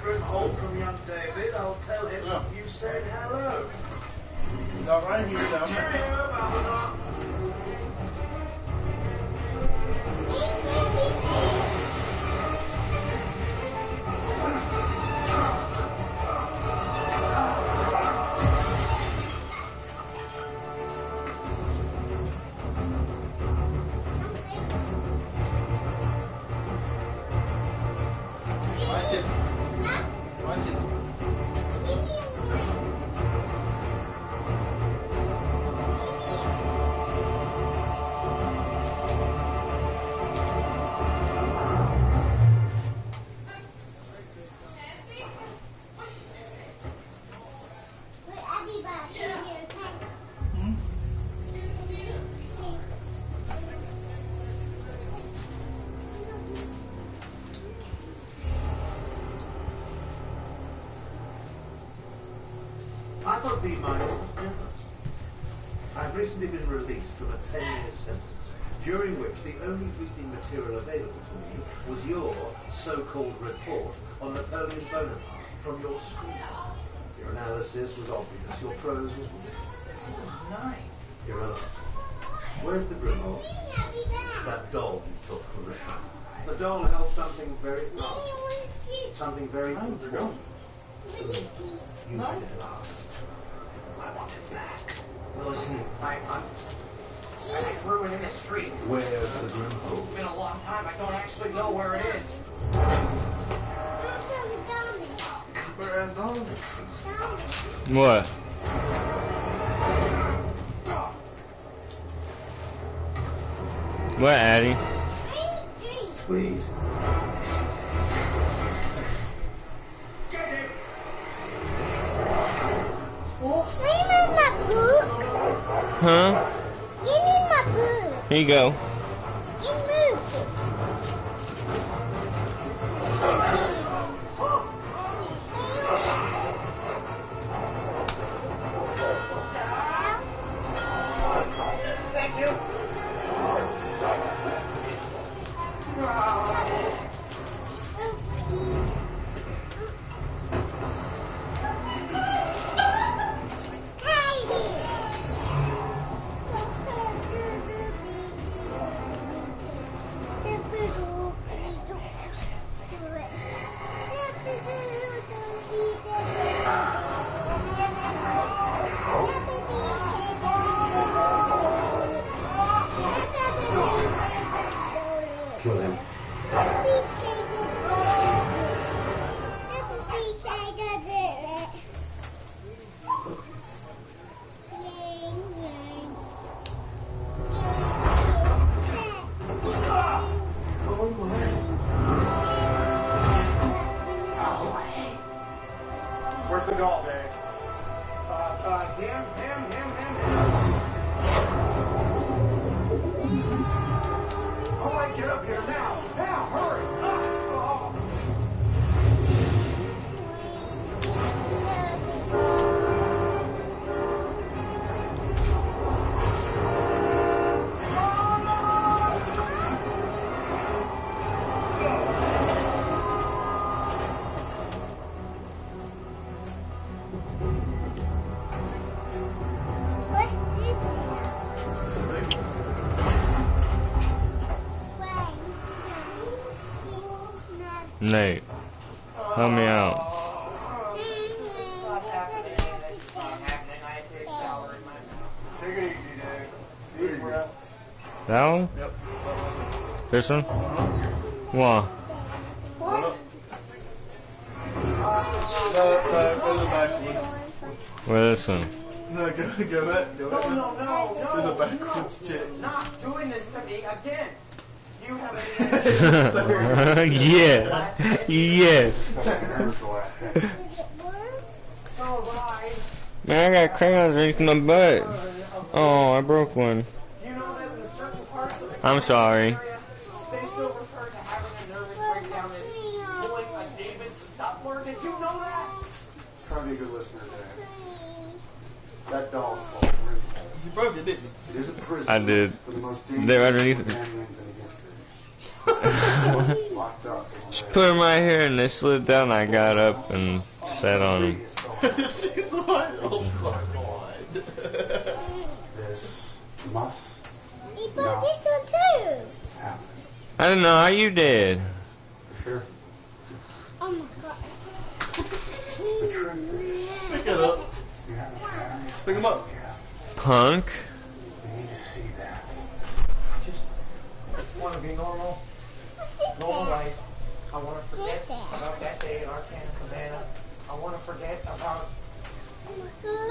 Grimhold from young David. I'll tell him you said hello. Not right here, though. Cheerio, Balthazar. I thought these might be different. I've recently been released from a 10-year sentence, during which the only reading material available to me was your so-called report on Napoleon Bonaparte from your school. Your analysis was obvious, your prose was weak. Irrelevant. Where's the Grimhold? That doll you took from Richard. The doll held something very powerful, something very important. You did it last. I want it back. Well, listen, I threw it in the street. Where's the Grimhold? It's been a long time. I don't actually know where it is. What? What, Addie? Sweet. Huh? Give me my book. Here you go. You moved it. Thank you. Kill him. Where's the doll, Dave? Him. All right, get up here now. Now, hurry. Nate, help me out. Take it easy, Dave. Deep breaths. That one? Yep. This one? What? No, the backwards. Where this one? No, go back. Go back. No. Do the backwards check. You're not doing this to me again. Do you have any Yes. Yes. So right. Man, I got crayons underneath my butt. Oh, I broke one. Do you know that in certain parts of the I'm sorry. area, they still refer to having a nervous breakdown as pulling a David Stutler? Did you know that? Try to be a good listener, Dave. That doll's called Grimhold. You broke it, didn't you? It is a prison. I did. For the most They're underneath it. companions in history. Locked up in Just put him right here, and they slid down. I got up and sat on him. She's like, oh my God. This must He put this one too. happen. I don't know how you did. For sure. Oh my God. The truth is, Pick it up. you have a family. Pick him up. Punk. You need to see that. I just want to be normal. Normal life. I want to forget about that day in Arcana Cabana. I want to forget about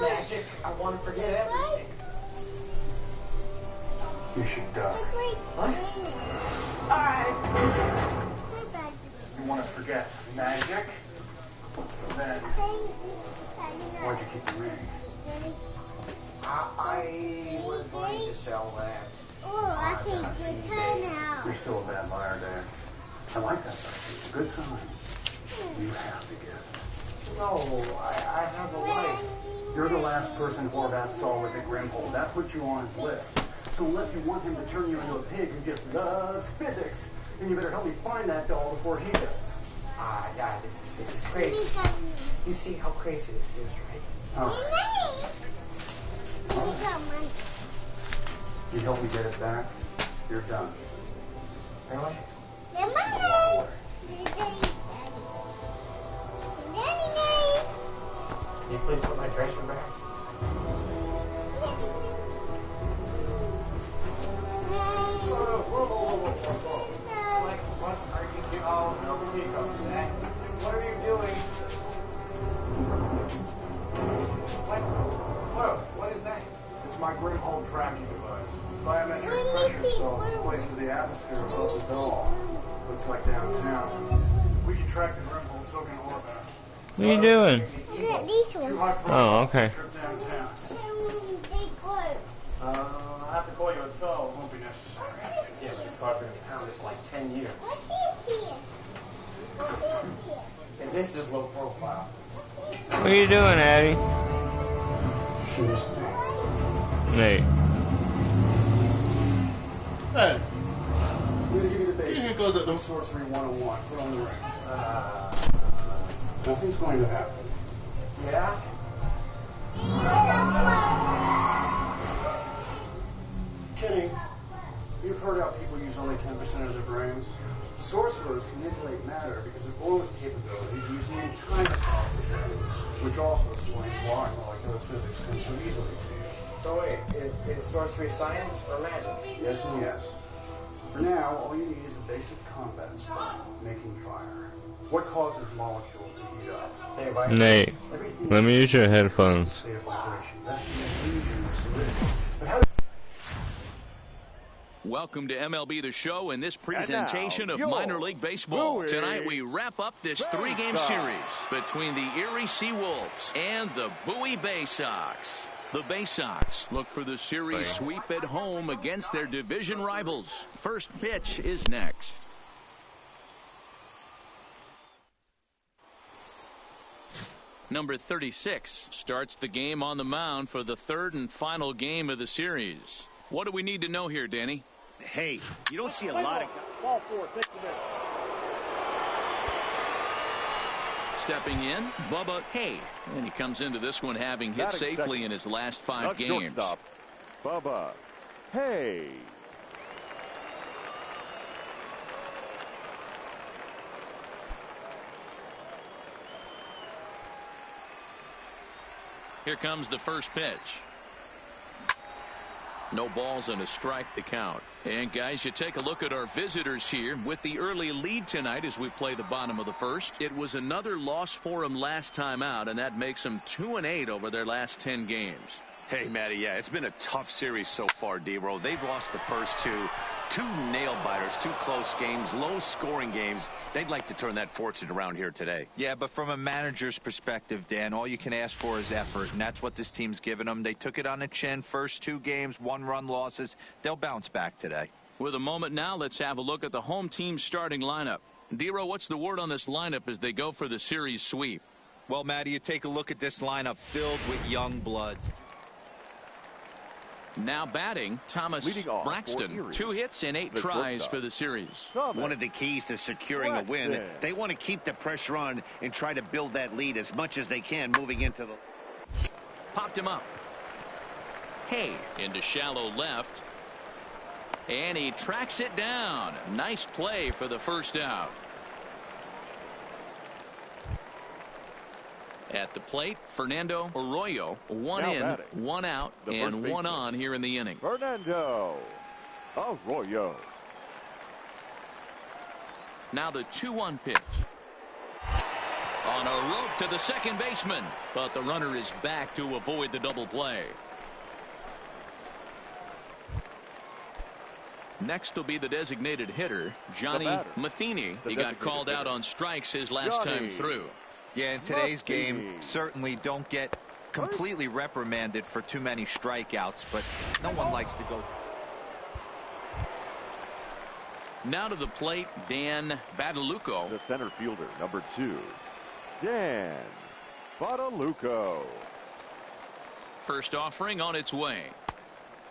magic. I want to forget everything. You should die. What? Alright. You want to forget magic? Then why'd you keep the ring? I was going to sell that. Oh, I think we turn now. You're still a bad liar, Dan. I like that side. It's a good sign. You have to give. No, I have a life. You're the last person Horvath saw with a Grimhold. That puts you on his list. So unless you want him to turn you into a pig who just loves physics, then you better help me find that doll before he does. Yeah, this is crazy. You see how crazy this is, right? All right. You help me get it back, you're done. Really? Can you please put my dresser back? Whoa. What are you doing? Oh, no, please don't do that. What are you doing? What is that? It's my Grimhold tracking device. Biometric pressure cells placed in the atmosphere above the doll. Looks like downtown. We can track the Grimhold so can Horvath. What are you doing? Look at these ones. Oh, okay. Trip downtown. I'll have to call you a tow. Won't be necessary. Yeah, but this car's been impounded for like 10 years. What's this here? What's this here? And this is low profile. What are you doing, Addie? See this thing? Nate. Hey. I'm going to give you the basics. Here goes it. Sorcery 101. Put on the ring. Nothing's going to happen. Yeah? Kidding. You've heard how people use only 10% of their brains. Sorcerers can manipulate matter because of Orla's capabilities using the entire power of their brains, which also explains why molecular physics comes so easily to you. So wait, is sorcery science or magic? Yes and yes. For now, all you need is a basic combat spell, making fire. What causes molecules to heat up? Hey, right? Nate, Everything let me use your headphones. state of vibration. That's the illusion of solidity. But how Welcome to MLB The Show and this presentation of minor league baseball. Tonight we wrap up this three-game series between the Erie Seawolves and the Bowie Bay Sox. The Bay Sox look for the series sweep at home against their division rivals. First pitch is next. Number 36 starts the game on the mound for the third and final game of the series. What do we need to know here, Danny? Hey, you don't see a lot of... Ball 4, 50 minutes. Stepping in, Bubba Hay. And he comes into this one having hit safely in his last 5 games. Shortstop, Bubba Hay. Here comes the first pitch. No balls and a strike to count. And guys, you take a look at our visitors here with the early lead tonight as we play the bottom of the first. It was another loss for them last time out, and that makes them 2-8 over their last 10 games. Hey, Matty, yeah, it's been a tough series so far, D-Roll. They've lost the first two nail-biters, 2 close games, low-scoring games. They'd like to turn that fortune around here today. Yeah, but from a manager's perspective, Dan, all you can ask for is effort, and that's what this team's given them. They took it on the chin. First 2 games, 1-run losses. They'll bounce back today. With a moment now, let's have a look at the home team starting lineup. D-Roll, what's the word on this lineup as they go for the series sweep? Well, Matty, you take a look at this lineup filled with young bloods. Now batting, Thomas Braxton. 2 hits and 8 tries for the series. One of the keys to securing a win, they want to keep the pressure on and try to build that lead as much as they can moving into the... Popped him up. Hay into shallow left. And he tracks it down. Nice play for the first out. At the plate, Fernando Arroyo. 1 in, 1 out, and 1 on here in the inning. Fernando Arroyo. Now the 2-1 pitch. On a rope to the second baseman, but the runner is back to avoid the double play. Next will be the designated hitter, Johnny Matheny. He got called out on strikes his last time through. Yeah, in today's game, certainly don't get completely reprimanded for too many strikeouts, but no one likes to go. Now to the plate, Dan Badalucco. The center fielder, number 2, Dan Badalucco. First offering on its way.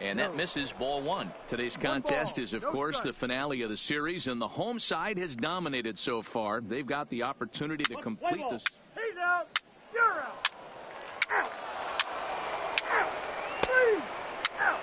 And that misses, ball 1. Today's contest is, of course, the finale of the series, and the home side has dominated so far. They've got the opportunity to complete this. He's out. You're out. Out. Out. Please. Out.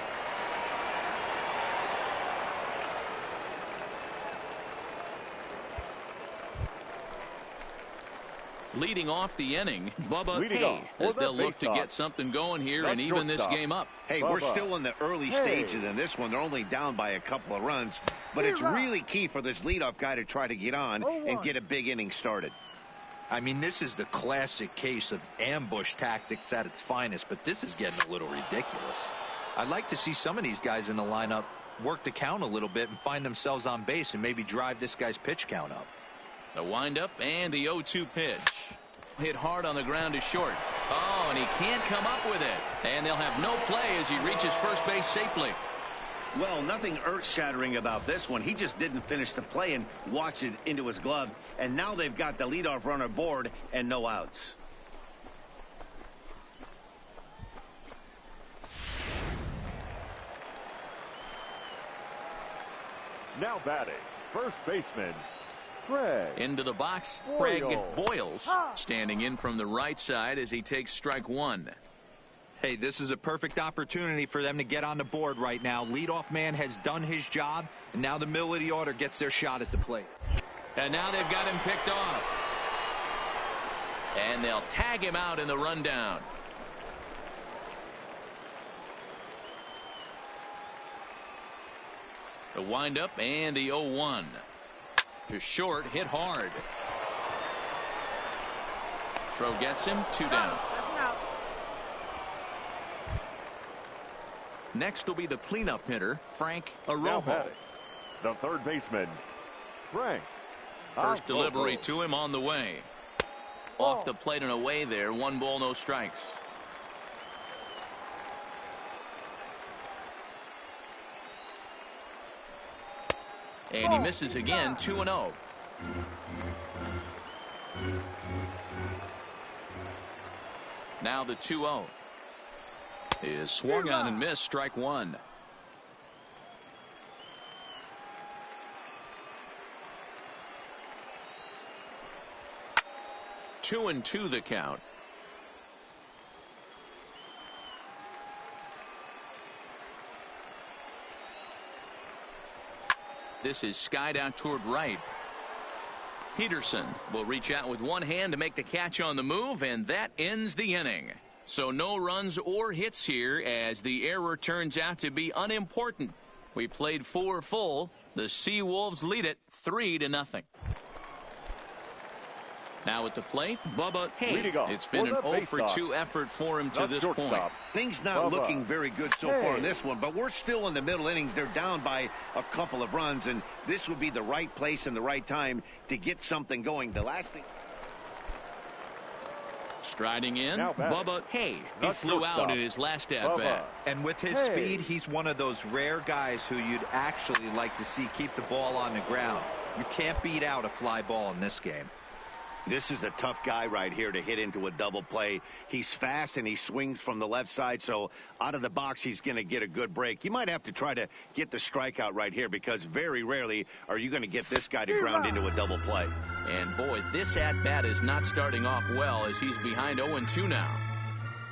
Leading off the inning, Bubba Hay, as they'll look to get something going here and even this game up. Hey, we're still in the early stages in this one. They're only down by a couple of runs, but it's really key for this leadoff guy to try to get on and get a big inning started. I mean, this is the classic case of ambush tactics at its finest, but this is getting a little ridiculous. I'd like to see some of these guys in the lineup work the count a little bit and find themselves on base and maybe drive this guy's pitch count up. The windup and the 0-2 pitch. Hit hard on the ground to short. Oh, and he can't come up with it. And they'll have no play as he reaches first base safely. Well, nothing earth-shattering about this one. He just didn't finish the play and watched it into his glove. And now they've got the leadoff runner aboard and no outs. Now batting, first baseman, into the box, Craig Boyles, standing in from the right side as he takes strike 1. Hey, this is a perfect opportunity for them to get on the board right now. Leadoff man has done his job, and now the middle of the order gets their shot at the plate. And now they've got him picked off. And they'll tag him out in the rundown. The windup and the 0-1. To short, hit hard. Throw gets him, 2 down. Next will be the cleanup hitter, Frank Arroyo. The third baseman, Frank. First delivery to him on the way. Off the plate and away there, 1 ball, no strikes. And he misses again, 2-0. Now the 2-0 is swung on and missed, strike 1. Two and 2 the count. This is skied out toward right. Peterson will reach out with one hand to make the catch on the move, and that ends the inning. So no runs or hits here as the error turns out to be unimportant. We played 4 full. The Seawolves lead it 3-0. Now at the plate, Bubba Hay. It's been an 0-for-2 effort for him to this point. Things not looking very good so far in this one, but we're still in the middle innings. They're down by a couple of runs, and this would be the right place and the right time to get something going. The last thing. Striding in, Bubba Hay. He flew out in his last at-bat. And with his speed, he's one of those rare guys who you'd actually like to see keep the ball on the ground. You can't beat out a fly ball in this game. This is the tough guy right here to hit into a double play. He's fast and he swings from the left side, so out of the box he's going to get a good break. You might have to try to get the strikeout right here because very rarely are you going to get this guy to ground into a double play. And boy, this at-bat is not starting off well as he's behind 0-2 now.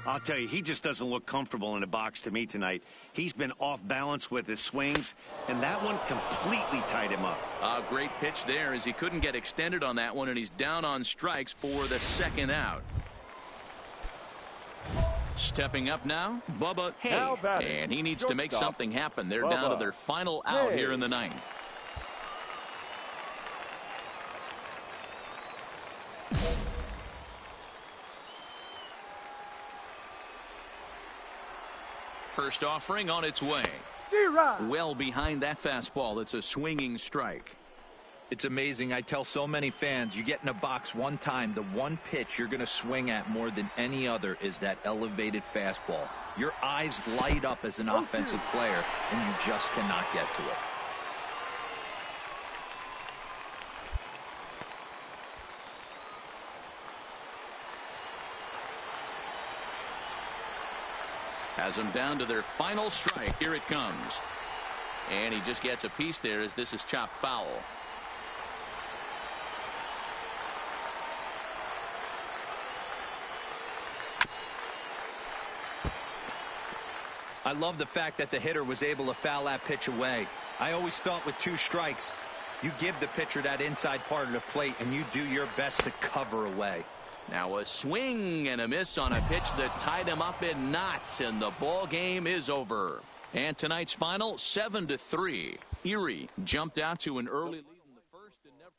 I'll tell you, he just doesn't look comfortable in the box to me tonight. He's been off balance with his swings, and that one completely tied him up. A great pitch there as he couldn't get extended on that one, and he's down on strikes for the second out. Stepping up now, Bubba Hay, and he needs to make something happen. They're down to their final out here in the ninth. First offering on its way. Well behind that fastball. It's a swinging strike. It's amazing. I tell so many fans, you get in a box one time, the one pitch you're going to swing at more than any other is that elevated fastball. Your eyes light up as an offensive player, and you just cannot get to it. Has them down to their final strike. Here it comes. And he just gets a piece there as this is chopped foul. I love the fact that the hitter was able to foul that pitch away. I always thought with 2 strikes, you give the pitcher that inside part of the plate and you do your best to cover away. Now a swing and a miss on a pitch that tied him up in knots, and the ball game is over. And tonight's final, 7-3. Erie jumped out to an early lead in the first and never.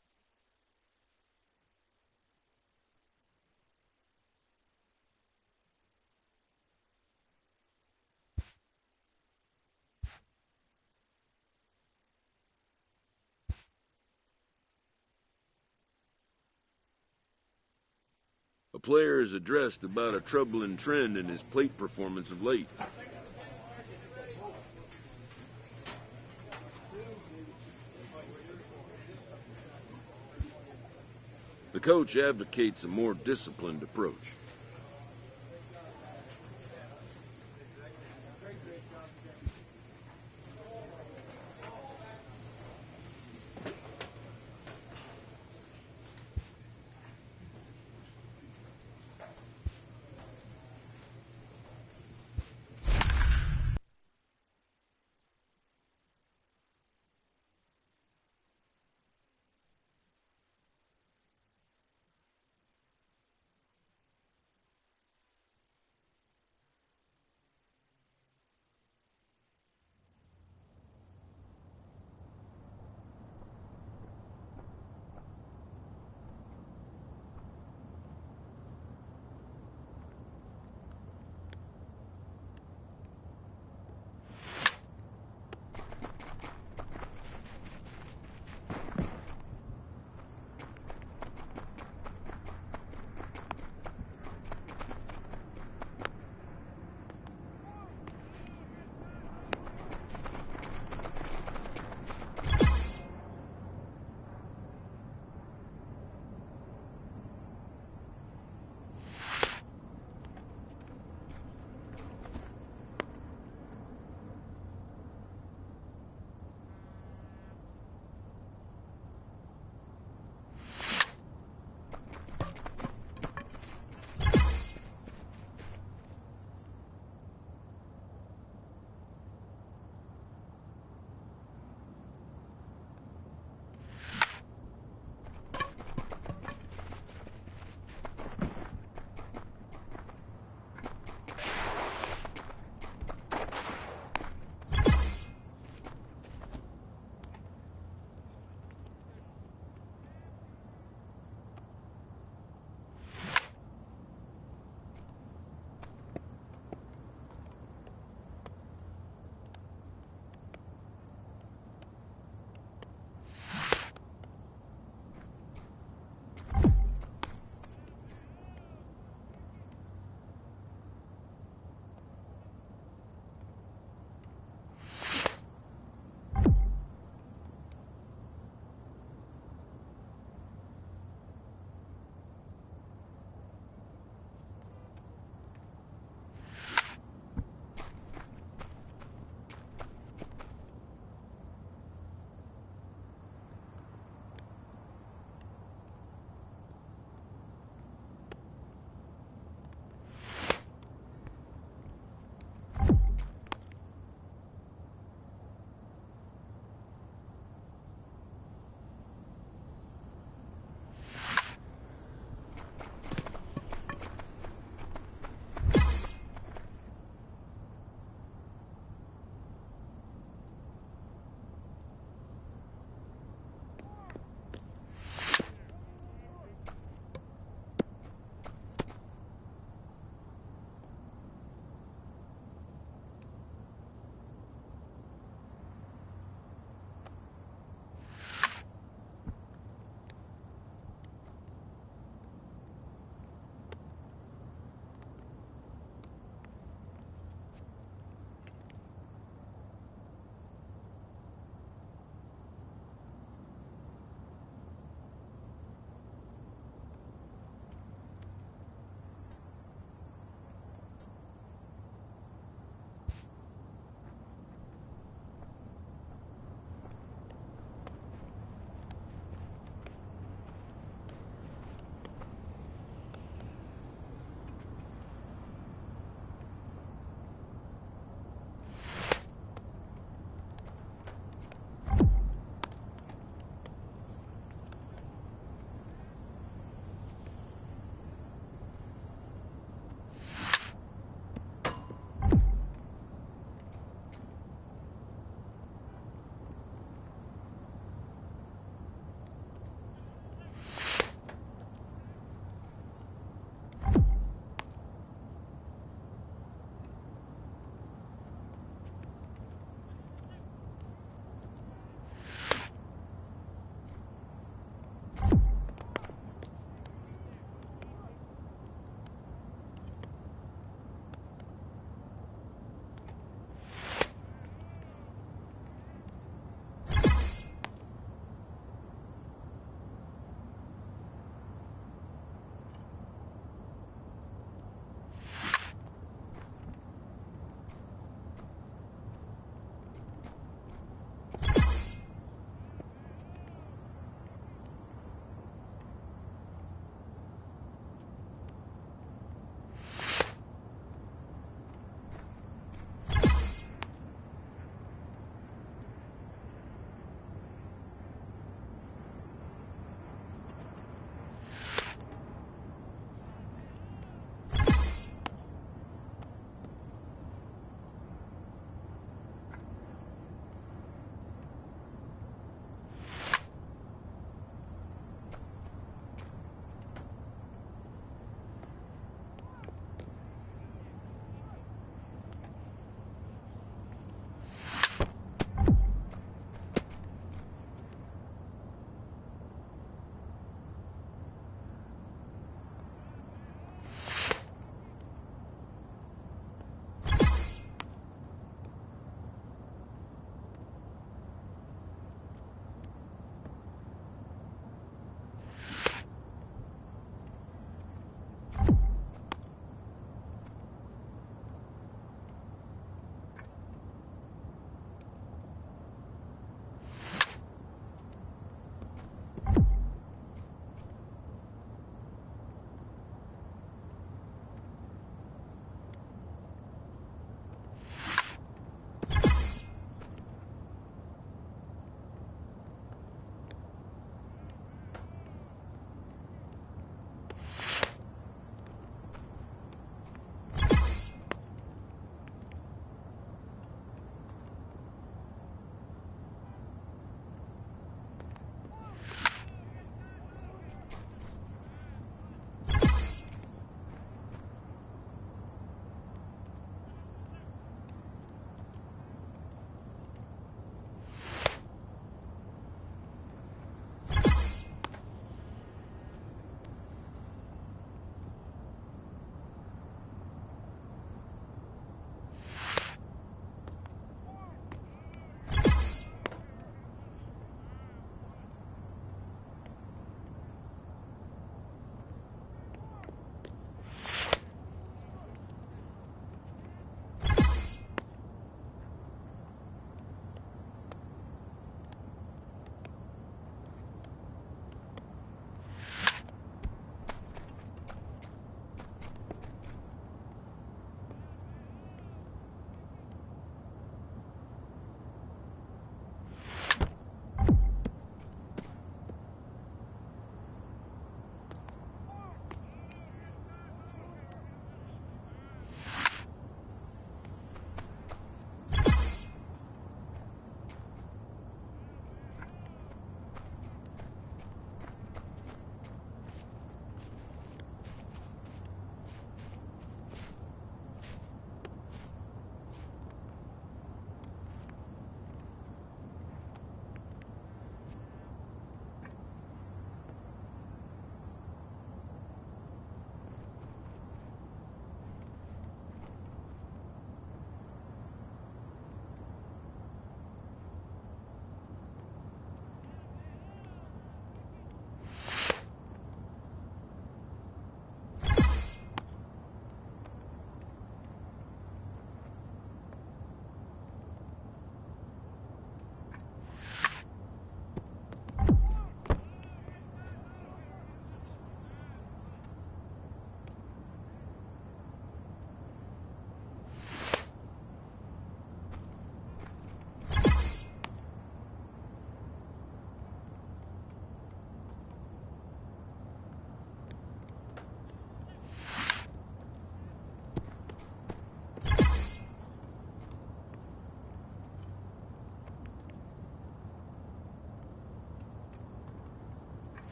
A player is addressed about a troubling trend in his plate performance of late. The coach advocates a more disciplined approach.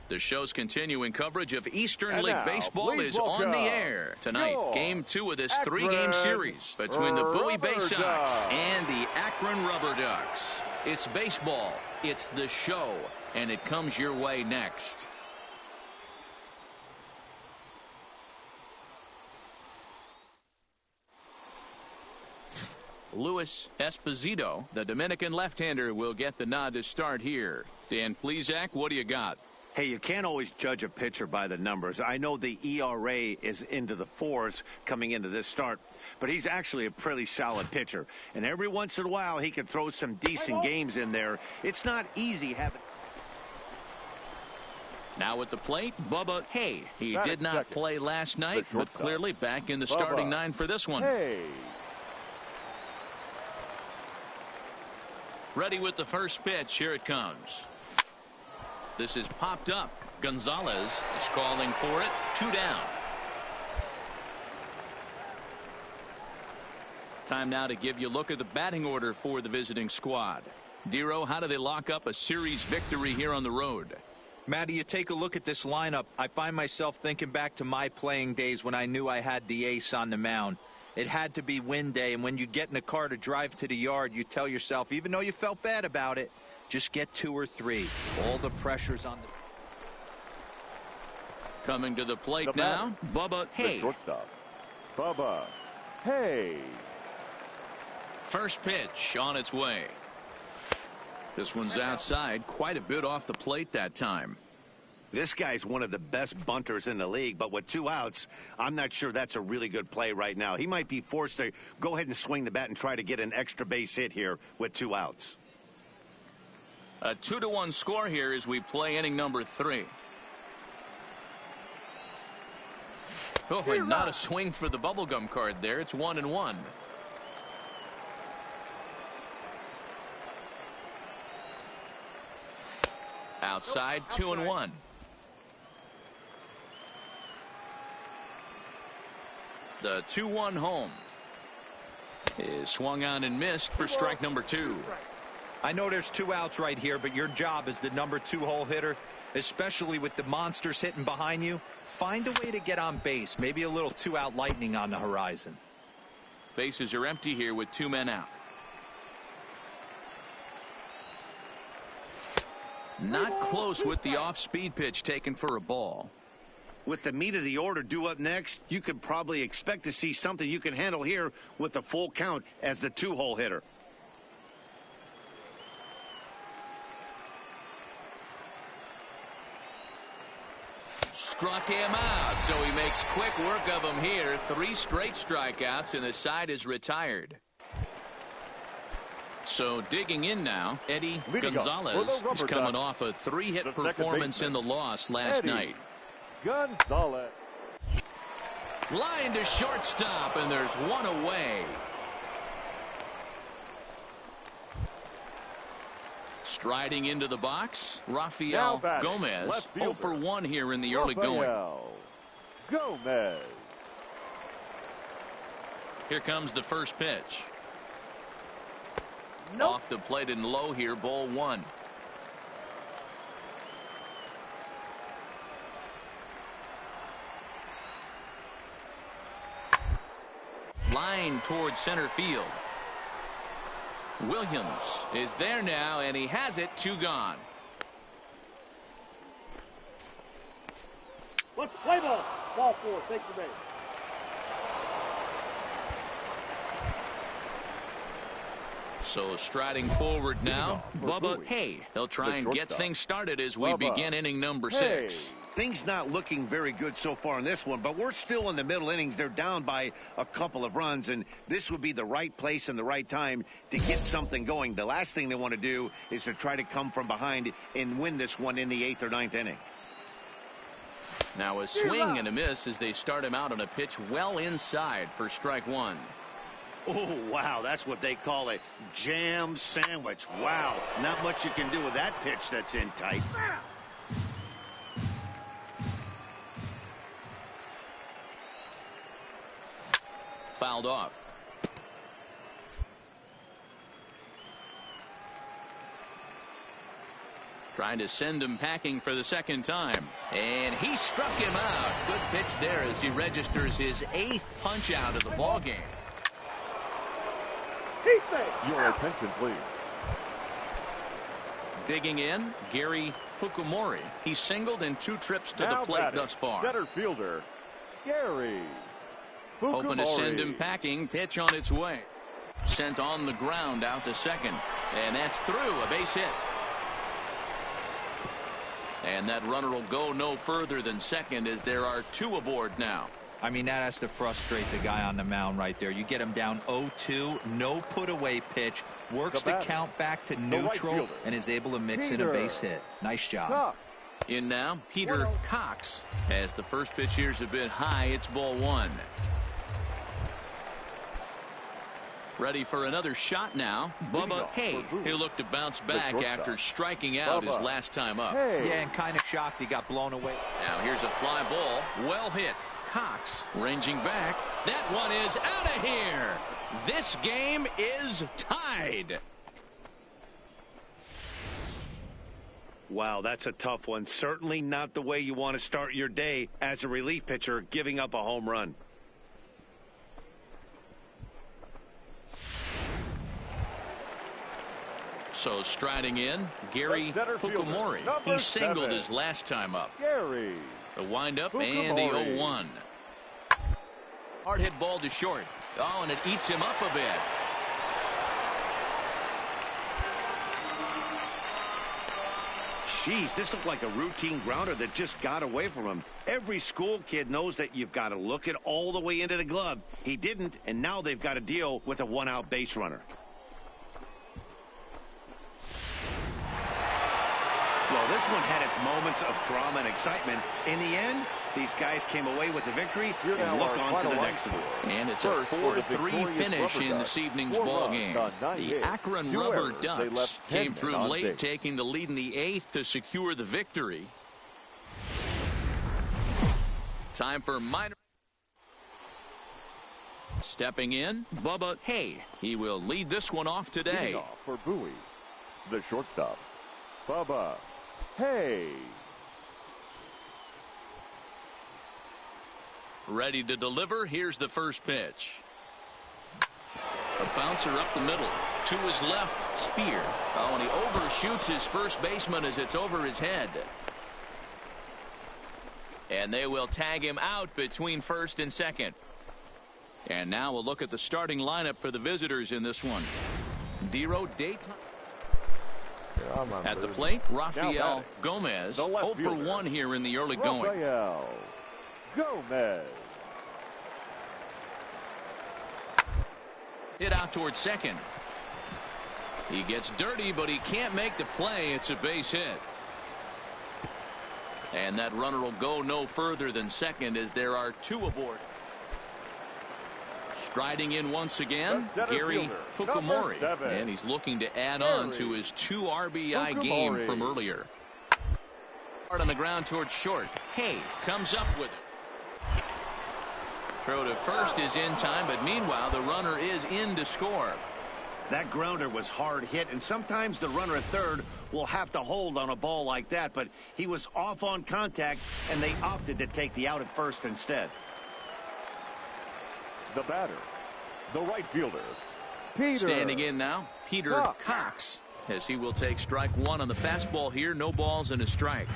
The show's continuing coverage of Eastern And League now, Baseball please is on the welcome air. Tonight, your Game 2 of this Akron three-game series between the Bowie Bay Rubber Sox Ducks. and the Akron Rubber Ducks. It's baseball, it's the show, and it comes your way next. Luis Esposito, the Dominican left-hander, will get the nod to start here. Dan Plesac, what do you got? Hey, you can't always judge a pitcher by the numbers. I know the ERA is into the 4s coming into this start, but he's actually a pretty solid pitcher. And every once in a while, he can throw some decent games in there. It's not easy having... Now at the plate, Bubba Hay. He Batting did not second, play last night, the but shortstop, clearly back in the Bubba starting nine for this one. Hey. Ready with the first pitch. Here it comes. This is popped up. Gonzalez is calling for it. 2 down. Time now to give you a look at the batting order for the visiting squad. Dero, how do they lock up a series victory here on the road? Matty, you take a look at this lineup. I find myself thinking back to my playing days when I knew I had the ace on the mound. It had to be win day, and when you get in a car to drive to the yard, you tell yourself, even though you felt bad about it, just get 2 or 3. All the pressure's on the... Coming to the plate The now, Bubba The Hay. shortstop, Bubba Hay. First pitch on its way. This one's outside, quite a bit off the plate that time. This guy's one of the best bunters in the league, but with 2 outs, I'm not sure that's a really good play right now. He might be forced to go ahead and swing the bat and try to get an extra base hit here with 2 outs. A 2-1 score here as we play inning number 3. Oh, and not a swing for the bubblegum card there. It's 1-1. Outside, 2-1. The 2-1 home is swung on and missed for strike number 2. I know there's 2 outs right here, but your job as the number 2 hole hitter, especially with the monsters hitting behind you, find a way to get on base. Maybe a little 2-out lightning on the horizon. Bases are empty here with 2 men out. Not close with the off-speed pitch taken for a ball. With the meat of the order due up next, you could probably expect to see something you can handle here with the full count as the 2-hole hitter. Struck him out, so he makes quick work of him here. 3 straight strikeouts, and the side is retired. So digging in now, Eddie Gonzalez is coming off a 3-hit performance in the loss last night. Gonzalez. Line to shortstop, and there's 1 away. Striding into the box, Rafael Gomez. 0 for 1 here in the early going. Gomez. Here comes the first pitch. Off the plate and low here, ball 1. Line towards center field. Williams is there now, and he has it. 2 gone. Let's play ball. Ball 4. Take the base. So striding forward now, Bubba Hay. He'll try and get things started as we begin inning number 6. Things not looking very good so far in this one, but we're still in the middle innings. They're down by a couple of runs, and this would be the right place and the right time to get something going. The last thing they want to do is to try to come from behind and win this one in the 8th or 9th inning. Now a swing and a miss as they start him out on a pitch well inside for strike 1. Oh, wow, that's what they call a jam sandwich. Wow, not much you can do with that pitch that's in tight. Fouled off. Trying to send him packing for the second time. And he struck him out. Good pitch there as he registers his 8th punch out of the ball game. Your attention, please. Digging in, Gary Fukumori. He's singled in 2 trips to Now the plate batting, thus far. Center fielder, Gary Fukumori. Hoping to send him packing. Pitch on its way. Sent on the ground out to second. And that's through. A base hit. And that runner will go no further than second as there are 2 aboard now. I mean, that has to frustrate the guy on the mound right there. You get him down 0-2, no put away pitch, works the count back to neutral, and is able to mix in a base hit. Nice job. In now, Peter Cox. As the first pitch here's a bit high, it's ball 1. Ready for another shot now. Bubba Hay, who looked to bounce back after striking out his last time up. Yeah, and kind of shocked he got blown away. Now here's a fly ball. Well hit. Cox ranging back. That one is out of here. This game is tied. Wow, that's a tough one. Certainly not the way you want to start your day as a relief pitcher, giving up a home run. So striding in, Gary Fukumori. He singled his last time up. Gary. The windup and the 0-1. Hard hit ball to short. Oh, and it eats him up a bit. Jeez, this looked like a routine grounder that just got away from him. Every school kid knows that you've got to look it all the way into the glove. He didn't, and now they've got to deal with a 1-out base runner. Well, this one had its moments of drama and excitement. In the end, these guys came away with the victory and look on to the next one. And it's a 4-3 finish in this evening's ball game. The Akron Rubber Ducks came through late, taking the lead in the 8th to secure the victory. Time for minor. Stepping in, Bubba Hay. He will lead this one off today. Leading off for Bowie, the shortstop, Bubba Hay. Ready to deliver. Here's the first pitch. A bouncer up the middle. To his left, Spear. Oh, and he overshoots his first baseman as it's over his head. And they will tag him out between first and second. And now we'll look at the starting lineup for the visitors in this one. Dero Dayton. At the plate, Rafael Gomez. 0 for 1 here in the early going. Rafael Gomez. Hit out towards second. He gets dirty, but he can't make the play. It's a base hit. And that runner will go no further than second as there are 2 aboard. Striding in once again, Gary Fukumori. And he's looking to add on to his 2 RBI game from earlier. Hard on the ground towards short. Hay comes up with it. Throw to first is in time, but meanwhile the runner is in to score. That grounder was hard hit, and sometimes the runner at third will have to hold on a ball like that, but he was off on contact, and they opted to take the out at first instead. The batter, the right fielder, Peter. Standing in now, Peter Cox, as he will take strike 1 on the fastball here. No balls and a strike.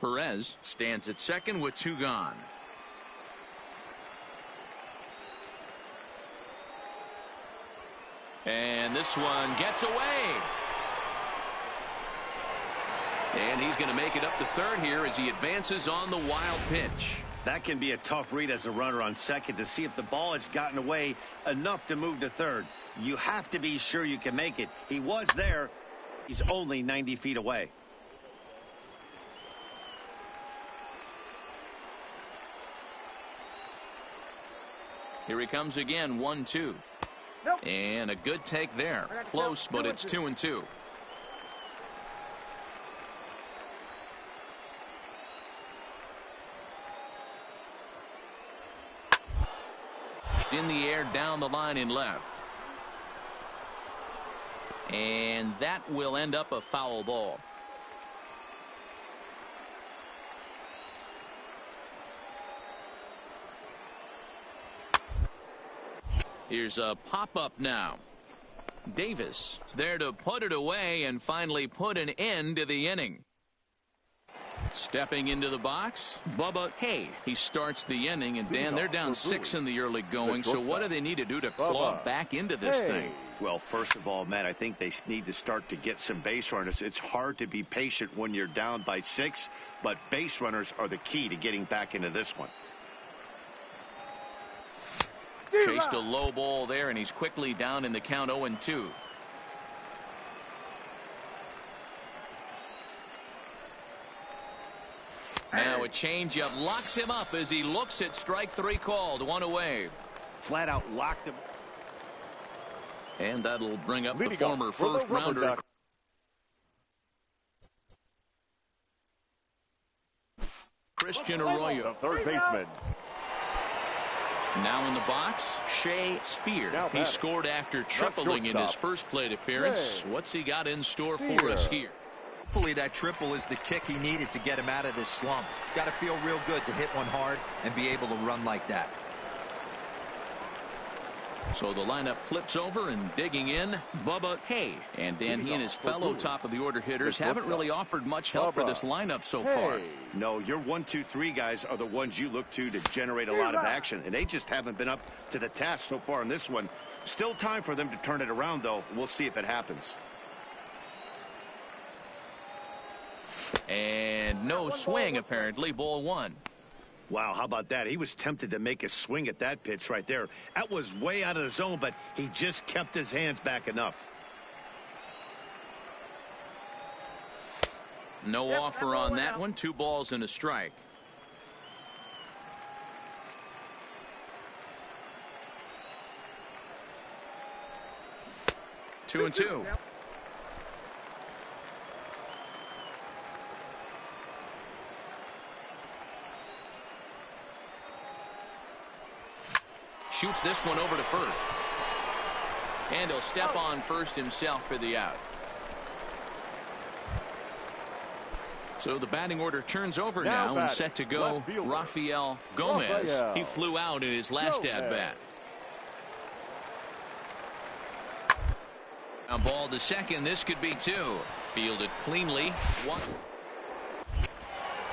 Perez stands at second with 2 gone. And this one gets away. And he's going to make it up to third here as he advances on the wild pitch. That can be a tough read as a runner on second to see if the ball has gotten away enough to move to third. You have to be sure you can make it. He was there. He's only 90 feet away. Here he comes again, 1-2. Nope. And a good take there. Close, but it's 2-2. almost in the air down the line in left. And that will end up a foul ball. Here's a pop-up now. Davis is there to put it away and finally put an end to the inning. Stepping into the box, Bubba Hay. He starts the inning, and Dan, they're down 6 in the early going, so what do they need to do to claw back into this thing? Well, first of all, Matt, I think they need to start to get some base runners. It's hard to be patient when you're down by 6, but base runners are the key to getting back into this one. Chased a low ball there, and he's quickly down in the count 0-2. Now a changeup locks him up as he looks at strike 3 called. 1 away. Flat out locked him. And that'll bring up Leading the former first rounder. Christian Arroyo. The third baseman. Now in the box, Shea Spear. He scored after tripling in his first plate appearance. What's he got in store for us here? Hopefully that triple is the kick he needed to get him out of this slump. Got to feel real good to hit one hard and be able to run like that. So the lineup flips over, and digging in, Bubba Hay. And Dan, he and his fellow top-of-the-order hitters haven't really offered much help for this lineup so far. No, your 1, 2, 3 guys are the ones you look to generate a lot of action, and they just haven't been up to the task so far in this one. Still time for them to turn it around, though. We'll see if it happens. And no swing, apparently. Ball 1. Wow, how about that? He was tempted to make a swing at that pitch right there. That was way out of the zone, but he just kept his hands back enough. No offer on that one. 2 balls and a strike. Two and two. Shoots this one over to first. And he'll step on first himself for the out. So the batting order turns over now and set to go Rafael Gomez. He flew out in his last at-bat. On ball to second. This could be 2. Fielded cleanly. 1.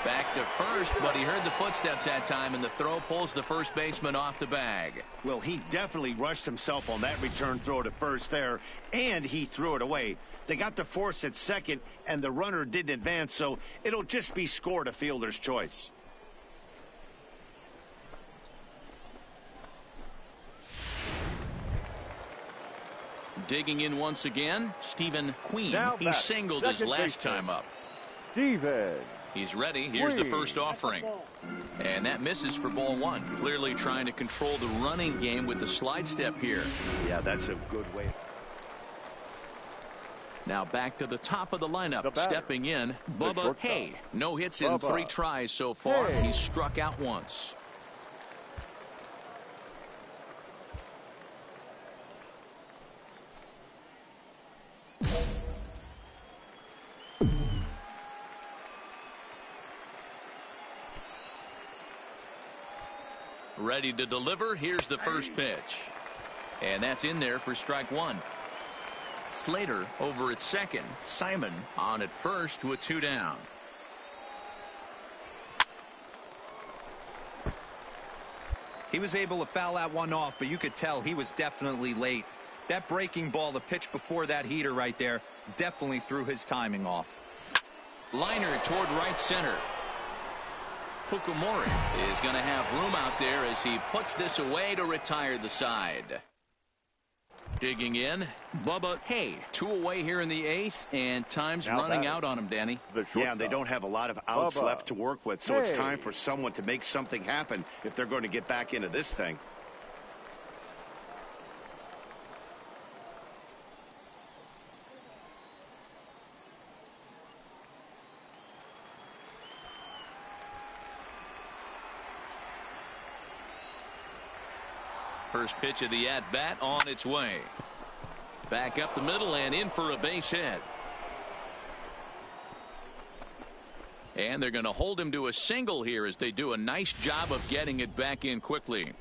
Back to first, but he heard the footsteps that time, and the throw pulls the first baseman off the bag. Well, he definitely rushed himself on that return throw to first there, and he threw it away. They got the force at second, and the runner didn't advance, so it'll just be scored a fielder's choice. Digging in once again, Stephen Queen. He singled his last time up. Steven. He's ready. Here's the first offering. And that misses for ball 1. Clearly trying to control the running game with the slide step here. Yeah, that's a good way. Now back to the top of the lineup. Stepping in, Bubba Hay. No hits in 3 tries so far. He's struck out once. Ready to deliver. Here's the first pitch. And that's in there for strike 1. Slater over at second. Simon on at first with 2 down. He was able to foul that one off, but you could tell he was definitely late. That breaking ball, the pitch before that heater right there, definitely threw his timing off. Liner toward right center. Fukumori is going to have room out there as he puts this away to retire the side. Digging in, Bubba Hay. 2 away here in the 8th, and time's running out on him, Danny. Yeah, they don't have a lot of outs left to work with, so it's time for someone to make something happen if they're going to get back into this thing. First pitch of the at-bat on its way. Back up the middle and in for a base hit. And they're going to hold him to a single here as they do a nice job of getting it back in quickly.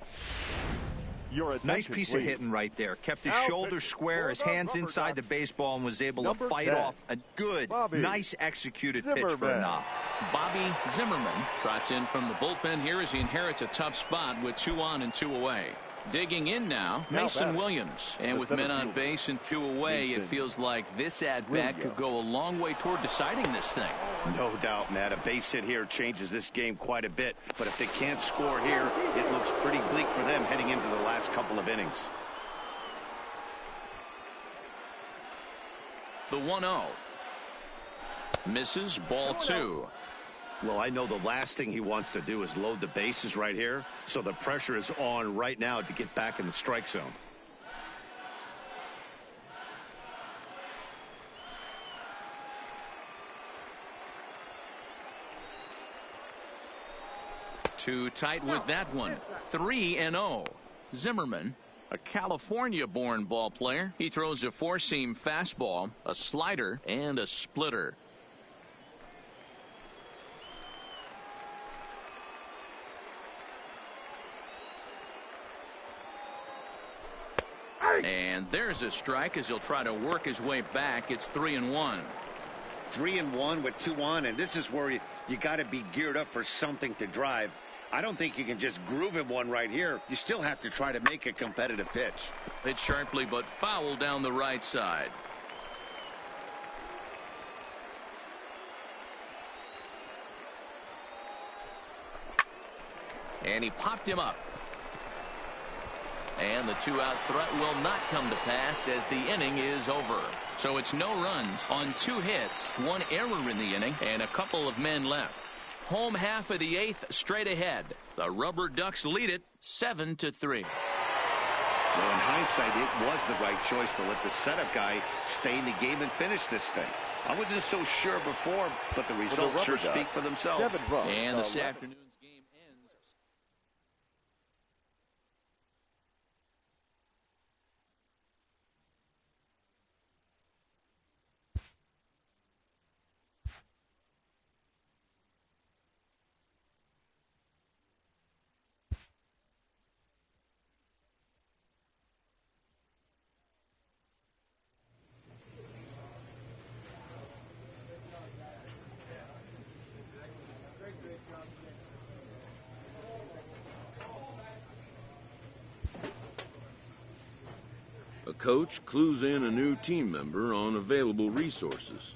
Nice piece of hitting right there. Kept his shoulders square, his hands inside the baseball, and was able to fight off a good, nice executed pitch for a knock. Bobby Zimmerman trots in from the bullpen here as he inherits a tough spot with 2 on and 2 away. Digging in now, Mason Williams. And with men on base and 2 away, it feels like this at-bat could go a long way toward deciding this thing. No doubt, Matt. A base hit here changes this game quite a bit. But if they can't score here, it looks pretty bleak for them heading into the last couple of innings. The 1-0. Misses, ball 2. Well, I know the last thing he wants to do is load the bases right here, so the pressure is on right now to get back in the strike zone. Too tight with that one. 3-0. Zimmerman, a California-born ball player. He throws a 4-seam fastball, a slider, and a splitter. And there's a strike as he'll try to work his way back. It's 3-1. 3-1 with 2 on, and this is where you got to be geared up for something to drive. I don't think you can just groove him one right here. You still have to try to make a competitive pitch. Hit sharply but foul down the right side. And he popped him up. And the 2-out threat will not come to pass as the inning is over. So it's no runs on 2 hits, 1 error in the inning, and a couple of men left. Home half of the 8th straight ahead. The Rubber Ducks lead it 7-3. Well, in hindsight, it was the right choice to let the setup guy stay in the game and finish this thing. I wasn't so sure before, but the results sure speak for themselves. And this afternoon's game ends. A coach clues in a new team member on available resources.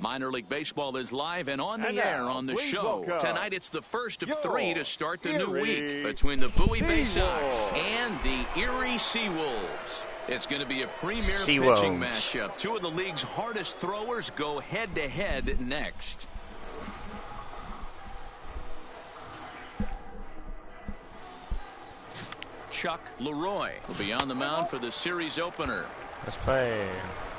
Minor League Baseball is live and on the And air now, on the please show. welcome Tonight it's the first of your 3 to start the new week Erie between the Bowie Bay Seawolves. Sox and the Erie Seawolves. It's going to be a premier Seawolves. pitching matchup. 2 of the league's hardest throwers go head-to-head next. Chuck Leroy will be on the mound for the series opener. Let's play.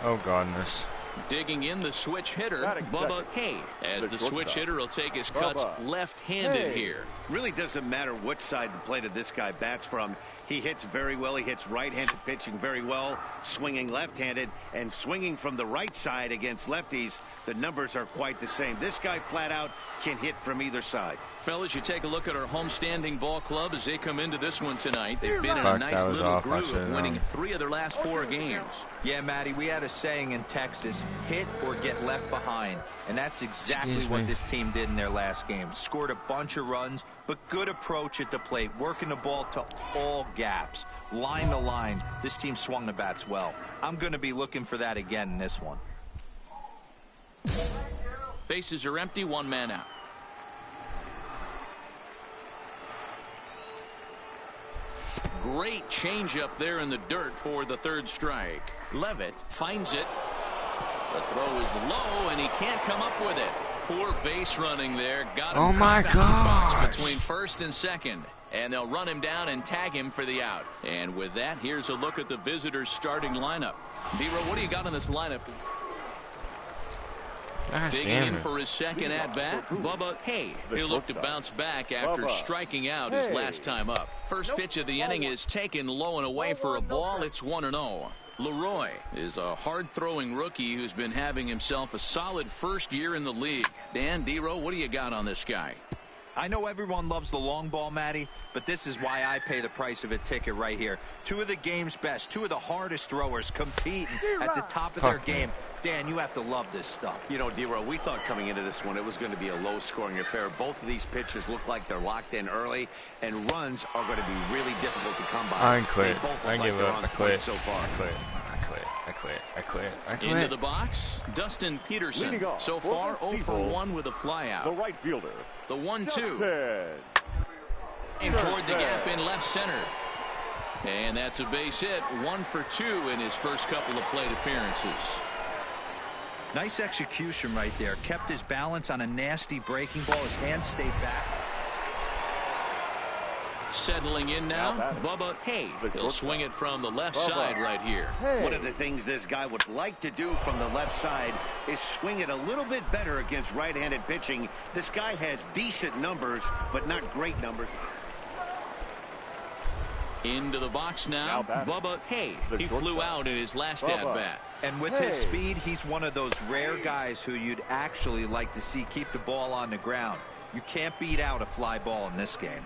Oh, goodness. Digging in the switch hitter, Batting Bubba second. Hay. As The the shortstop. switch hitter will take his cuts Bubba left-handed Hay. here. Really doesn't matter which side of the plate this guy bats from. He hits very well. He hits right-handed pitching very well, swinging left-handed, and swinging from the right side against lefties. The numbers are quite the same. This guy flat out can hit from either side. Fellas, you take a look at our homestanding ball club as they come into this one tonight. They've been in a Fuck, nice that was little off. I groove, should've winning known. 3 of their last 4 games. Yeah, Matty, we had a saying in Texas, hit or get left behind. And that's exactly Excuse what me. this team did in their last game. Scored a bunch of runs, but good approach at the plate, working the ball to all gaps. Line to line, this team swung the bats well. I'm going to be looking for that again in this one. Bases are empty, 1 man out. Great changeup there in the dirt for the 3rd strike. Levitt finds it. The throw is low, and he can't come up with it. Poor base running there. Got him Oh, my caught back in the box gosh. between first and second. And they'll run him down and tag him for the out. And with that, here's a look at the visitors' starting lineup. D-Row, what do you got on this lineup? Gosh Digging damn in it. for his second at-bat, Bubba Hay. The He'll look to shortstop. bounce back after Bubba striking out his Hay. last time up. First pitch of the inning is taken low and away for a ball. It's 1-0. Leroy is a hard-throwing rookie who's been having himself a solid first year in the league. Dan, D-Row, what do you got on this guy? I know everyone loves the long ball, Matty, but this is why I pay the price of a ticket right here. 2 of the game's best, 2 of the hardest throwers competing at the top of their Fuck, man. game. Dan, you have to love this stuff. You know, D-Row, we thought coming into this one it was going to be a low-scoring affair. Both of these pitchers look like they're locked in early, and runs are going to be really difficult to come by. I quit. They both look I like give they're up. on I point quit. so far. I quit. I quit. I quit. I quit. I quit. Into the box, Dustin Peterson. Leading off So for far, the 0 for Seawolves, 1 with a The flyout. right fielder. The 1-2. Justin. And toward the gap in left center. And that's a base hit. 1 for 2 in his first couple of plate appearances. Nice execution right there. Kept his balance on a nasty breaking ball. His hands stayed back. Settling in now, Now batting. Bubba Hay. The He'll shortstop. swing it from the left Bubba side right here. Hay. One of the things this guy would like to do from the left side is swing it a little bit better against right-handed pitching. This guy has decent numbers, but not great numbers. Into the box now, Now batting. Bubba Hay. The He flew shortstop. out in his last Bubba. at-bat. And with his speed, he's one of those rare guys who you'd actually like to see keep the ball on the ground. You can't beat out a fly ball in this game.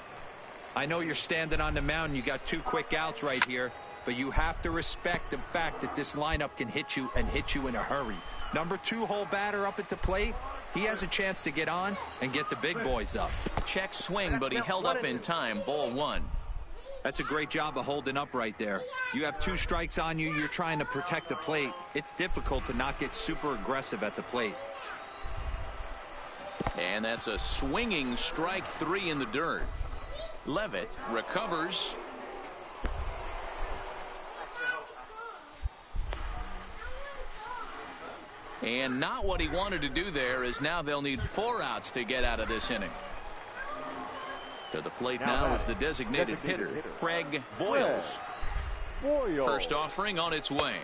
I know you're standing on the mound. You got 2 quick outs right here, but you have to respect the fact that this lineup can hit you and hit you in a hurry. Number 2 hole batter up at the plate. He has a chance to get on and get the big boys up. Check swing, but he held up in time. Ball 1. That's a great job of holding up right there. You have 2 strikes on you. You're trying to protect the plate. It's difficult to not get super aggressive at the plate. And that's a swinging strike 3 in the dirt. Levitt recovers. And not what he wanted to do there, as now they'll need 4 outs to get out of this inning. To the plate now is the designated hitter, Craig Boyles. First offering on its way.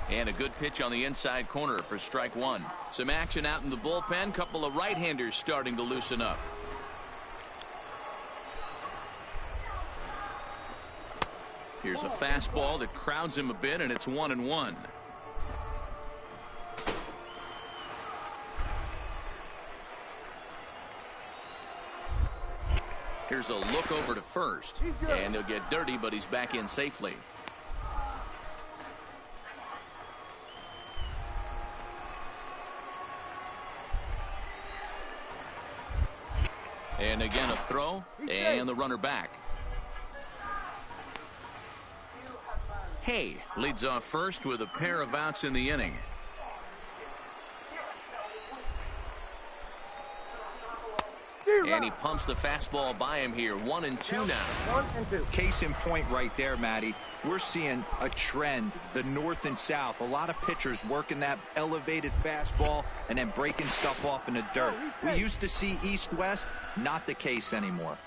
And a good pitch on the inside corner for strike 1. Some action out in the bullpen. Couple of right-handers starting to loosen up. Here's a fastball that crowds him a bit, and it's 1-1. Here's a look over to first, and he'll get dirty, but he's back in safely. And again a throw, and the runner back. Hay leads off first with a pair of outs in the inning. And he pumps the fastball by him here. 1-2 now. 1-2. Case in point right there, Matty. We're seeing a trend, the north and south. A lot of pitchers working that elevated fastball and then breaking stuff off in the dirt. We used to see east-west, not the case anymore.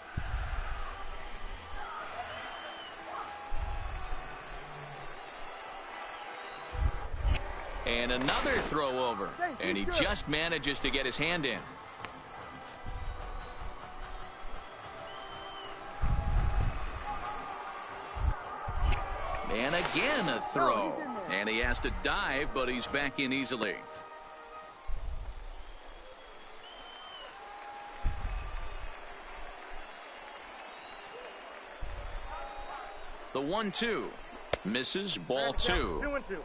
And another throw over. And he just manages to get his hand in. And again a throw. And he has to dive, but he's back in easily. The 1-2. Misses. Ball 2. 2-2.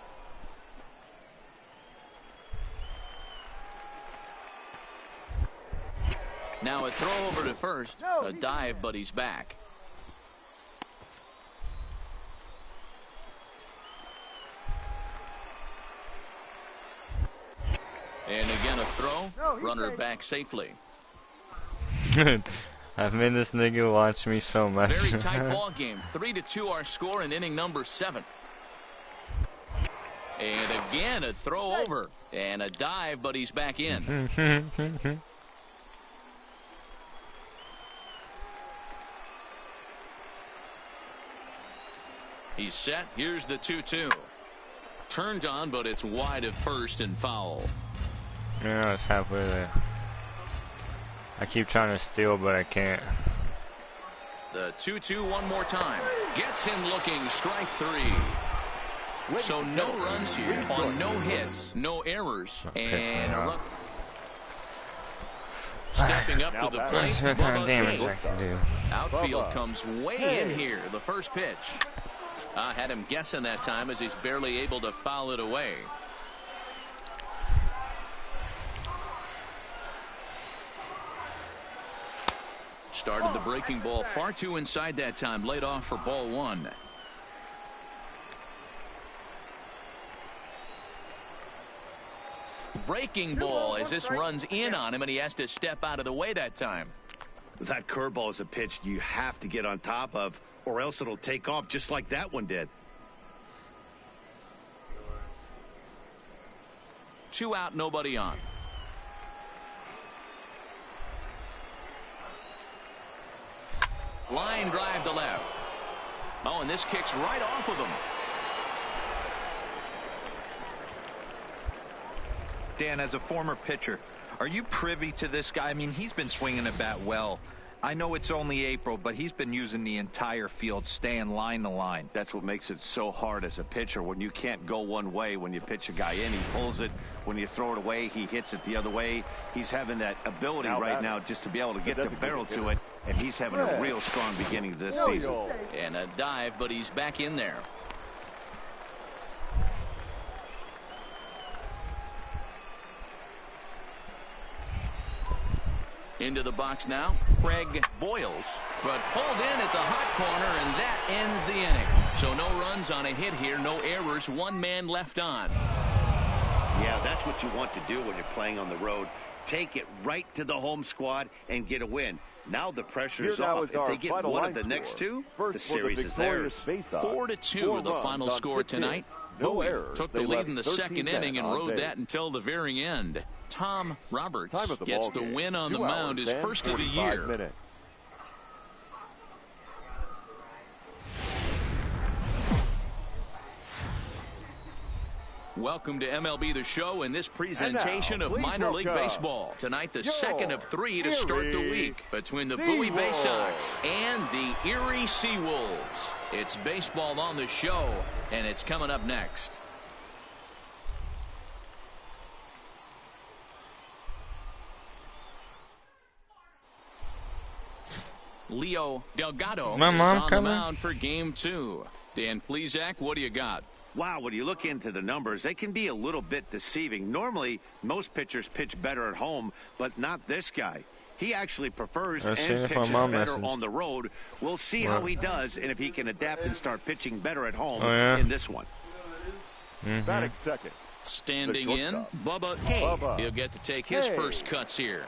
Now a throw over to first. A dive, but he's back. And again a throw. Runner back safely. I've made this nigga watch me so much. Very tight ball game. 3-2 our score in inning number 7. And again a throw over. And a dive, but he's back in. He's set. Here's the 2-2. Turned on, but it's wide of first and foul. Yeah, it's halfway there. I keep trying to steal, but I can't. The 2-2 one more time. Gets him looking. Strike 3. So no runs here on no hits, no errors, and a run. Stepping up to the plate. What kind of damage I can do? Outfield comes way in here. The first pitch. Had him guessing that time as he's barely able to foul it away. Started the breaking ball far too inside that time. Laid off for ball 1. Breaking ball as this runs in on him, and he has to step out of the way that time. That curveball is a pitch you have to get on top of, or else it'll take off just like that one did. 2 out, nobody on. Line drive to left. Oh, and this kicks right off of him. Dan, as a former pitcher, are you privy to this guy? I mean, he's been swinging the bat well. I know it's only April, but he's been using the entire field, staying line to line. That's what makes it so hard as a pitcher when you can't go one way. When you pitch a guy in, he pulls it. When you throw it away, he hits it the other way. He's having that ability right now just to be able to get the barrel to it, and he's having a real strong beginning to this season. And a dive, but he's back in there. Into the box now, Craig Boyles, but pulled in at the hot corner, and that ends the inning. So no runs on a hit here, no errors, one man left on. Yeah, that's what you want to do when you're playing on the road. Take it right to the home squad and get a win. Now the pressure's off. If they get one of the next two, the series is theirs. 4-2 the final score tonight. Bowie took the lead in the second inning and rode that until the very end. Tom Roberts gets the win on the mound, his first of the year. Welcome to MLB The Show and this presentation of minor league baseball. Tonight, the second of three to start the week between the Bowie Bay Sox and the Erie Seawolves. It's baseball on the show, and it's coming up next. Leo Delgado is on the mound for game 2. Dan Plesac, what do you got? Wow, when you look into the numbers, they can be a little bit deceiving. Normally, most pitchers pitch better at home, but not this guy. He actually prefers and pitches better on the road. We'll see how he does and if he can adapt and start pitching better at home in this one. Batting second. Standing in, Bubba Hay. He'll get to take his first cuts here.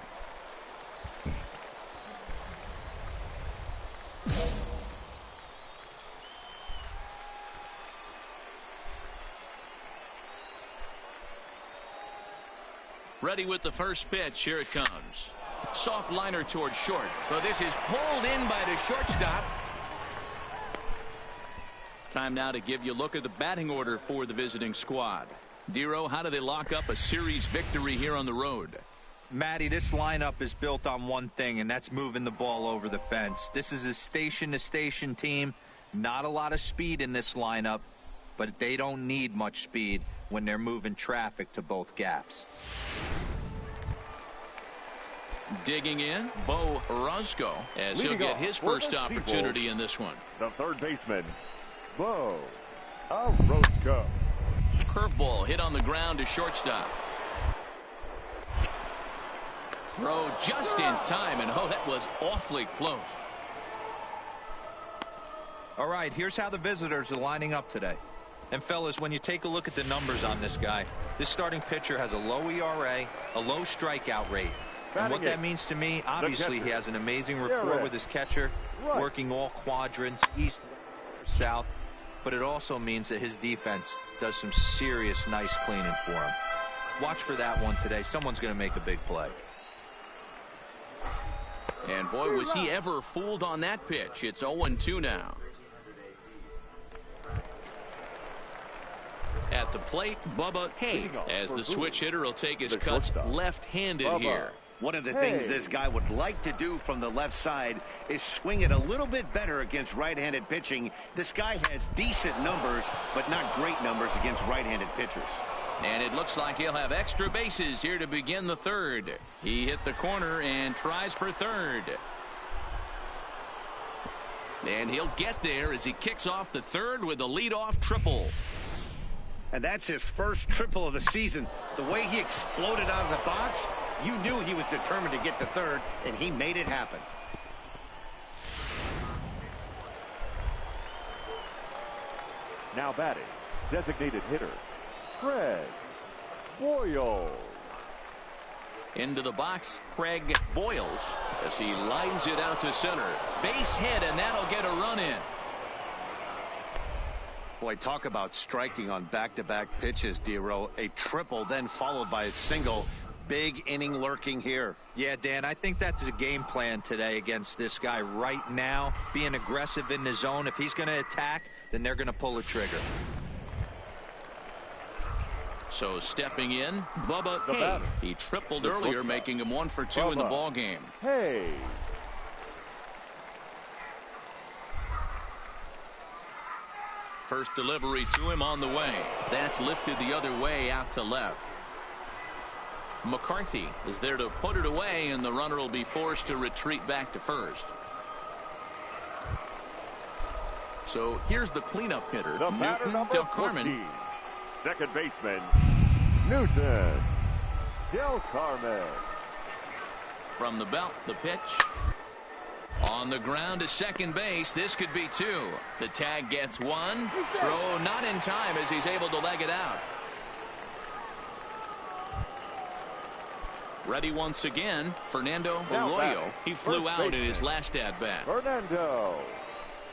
Ready with the first pitch. Here it comes. Soft liner towards short. But this is pulled in by the shortstop. Time now to give you a look at the batting order for the visiting squad. Dero, how do they lock up a series victory here on the road? Matty, this lineup is built on one thing, and that's moving the ball over the fence. This is a station-to-station team. Not a lot of speed in this lineup, but they don't need much speed when they're moving traffic to both gaps. Digging in, Bo Roscoe, as he'll get his first opportunity in this one. The third baseman, Bo Roscoe. Curveball hit on the ground to shortstop. Throw just in time, and that was awfully close. All right, here's how the visitors are lining up today. And fellas, when you take a look at the numbers on this guy, this starting pitcher has a low ERA, a low strikeout rate. And what that means to me, obviously he has an amazing rapport with his catcher, working all quadrants, east, south. But it also means that his defense does some serious nice cleaning for him. Watch for that one today. Someone's going to make a big play. And boy, was he ever fooled on that pitch. It's 0-2 now. At the plate, Bubba Hay, as the switch hitter will take his cuts left-handed here. One of the things this guy would like to do from the left side is swing it a little bit better against right-handed pitching. This guy has decent numbers, but not great numbers against right-handed pitchers. And it looks like he'll have extra bases here to begin the third. He hit the corner and tries for third. And he'll get there as he kicks off the third with a leadoff triple. And that's his first triple of the season. The way he exploded out of the box, you knew he was determined to get the third, and he made it happen. Now batting, designated hitter, Craig Boyles. Into the box, Craig Boyles, as he lines it out to center. Base hit, and that'll get a run in. Boy, talk about striking on back-to-back pitches, Dero. A triple, then followed by a single. Big inning lurking here. Yeah, Dan, I think that's a game plan today against this guy right now. Being aggressive in the zone. If he's going to attack, then they're going to pull a trigger. So stepping in, Bubba Hay. He tripled earlier, making him 1 for 2 in the ball game. Hey. First delivery to him on the way. That's lifted the other way out to left. McCarthy is there to put it away, and the runner will be forced to retreat back to first. So here's the cleanup hitter, Newton Del Carmen. Second baseman, Newton Del Carmen. From the belt, the pitch. On the ground to second base. This could be 2. The tag gets 1. Throw not in time as he's able to leg it out. Ready once again, Fernando Arroyo. He flew out in his last at-bat. Fernando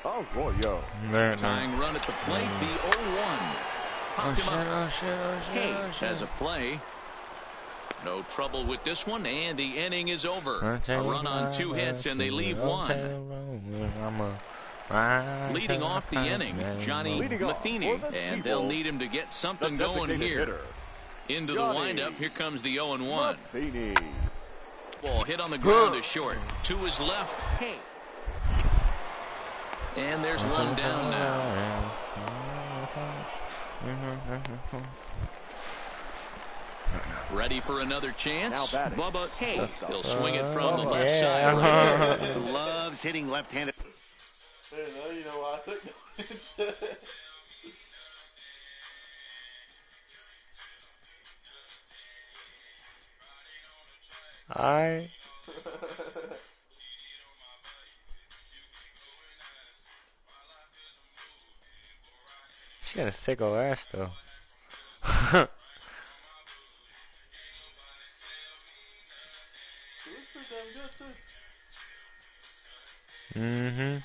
Arroyo. Tying run at the plate, the 0-1. Popped him up. Hayes has a play. No trouble with this one, and the inning is over. A run on 2 hits, and they leave 1. Leading off the inning, Johnny Matheny, and they'll need him to get something going here. Into the windup, here comes the 0-1. Ball hit on the ground to short. To his left, Hey. And there's 1 down now. Ready for another chance. Bubba Hay. He'll swing it from the left side. Right here. Loves hitting left-handed. You know what I think. She got a thick old ass though. Mm-hmm.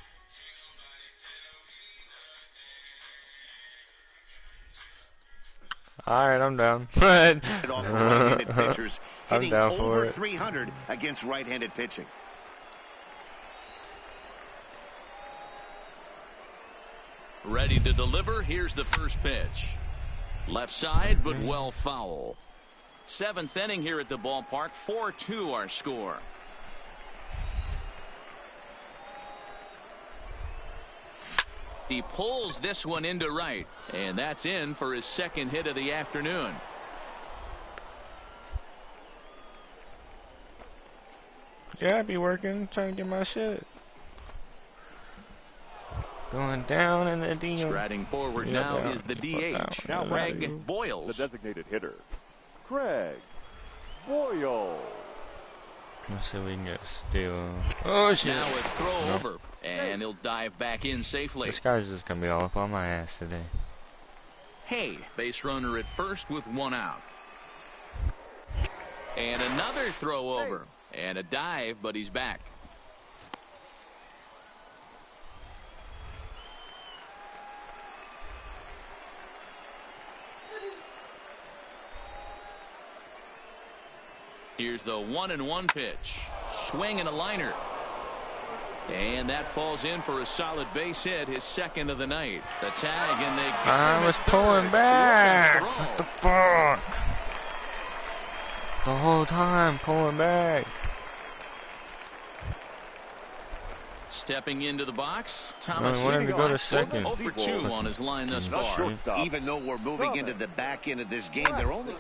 Alright, I'm down. Right-handed pitchers I'm hitting down for over it. 300 against right-handed pitching. Ready to deliver. Here's the first pitch. Left side, but well foul. 7th inning here at the ballpark. 4-2 our score. He pulls this one into right, and that's in for his 2nd hit of the afternoon. Yeah, I be working, trying to get my shit. Going down in the DM. Striding forward now is the DH, Craig Boyles. The designated hitter, Craig Boyles. Let's see if we can get a steal. Oh shit. Now a throw over, and he'll dive back in safely. This guy's just gonna be all up on my ass today. Hay, base runner at first with 1 out. And another throw over, and a dive, but he's back. Here's the 1-1 pitch. Swing and a liner. And that falls in for a solid base hit, his 2nd of the night. The tag, and they got I him was at pulling third. back. What What the fuck? The whole time pulling back. Stepping into the box, Thomas. I wanted to go to second. 0 for 2 on his line thus far. Even though we're moving into the back end of this game, they're only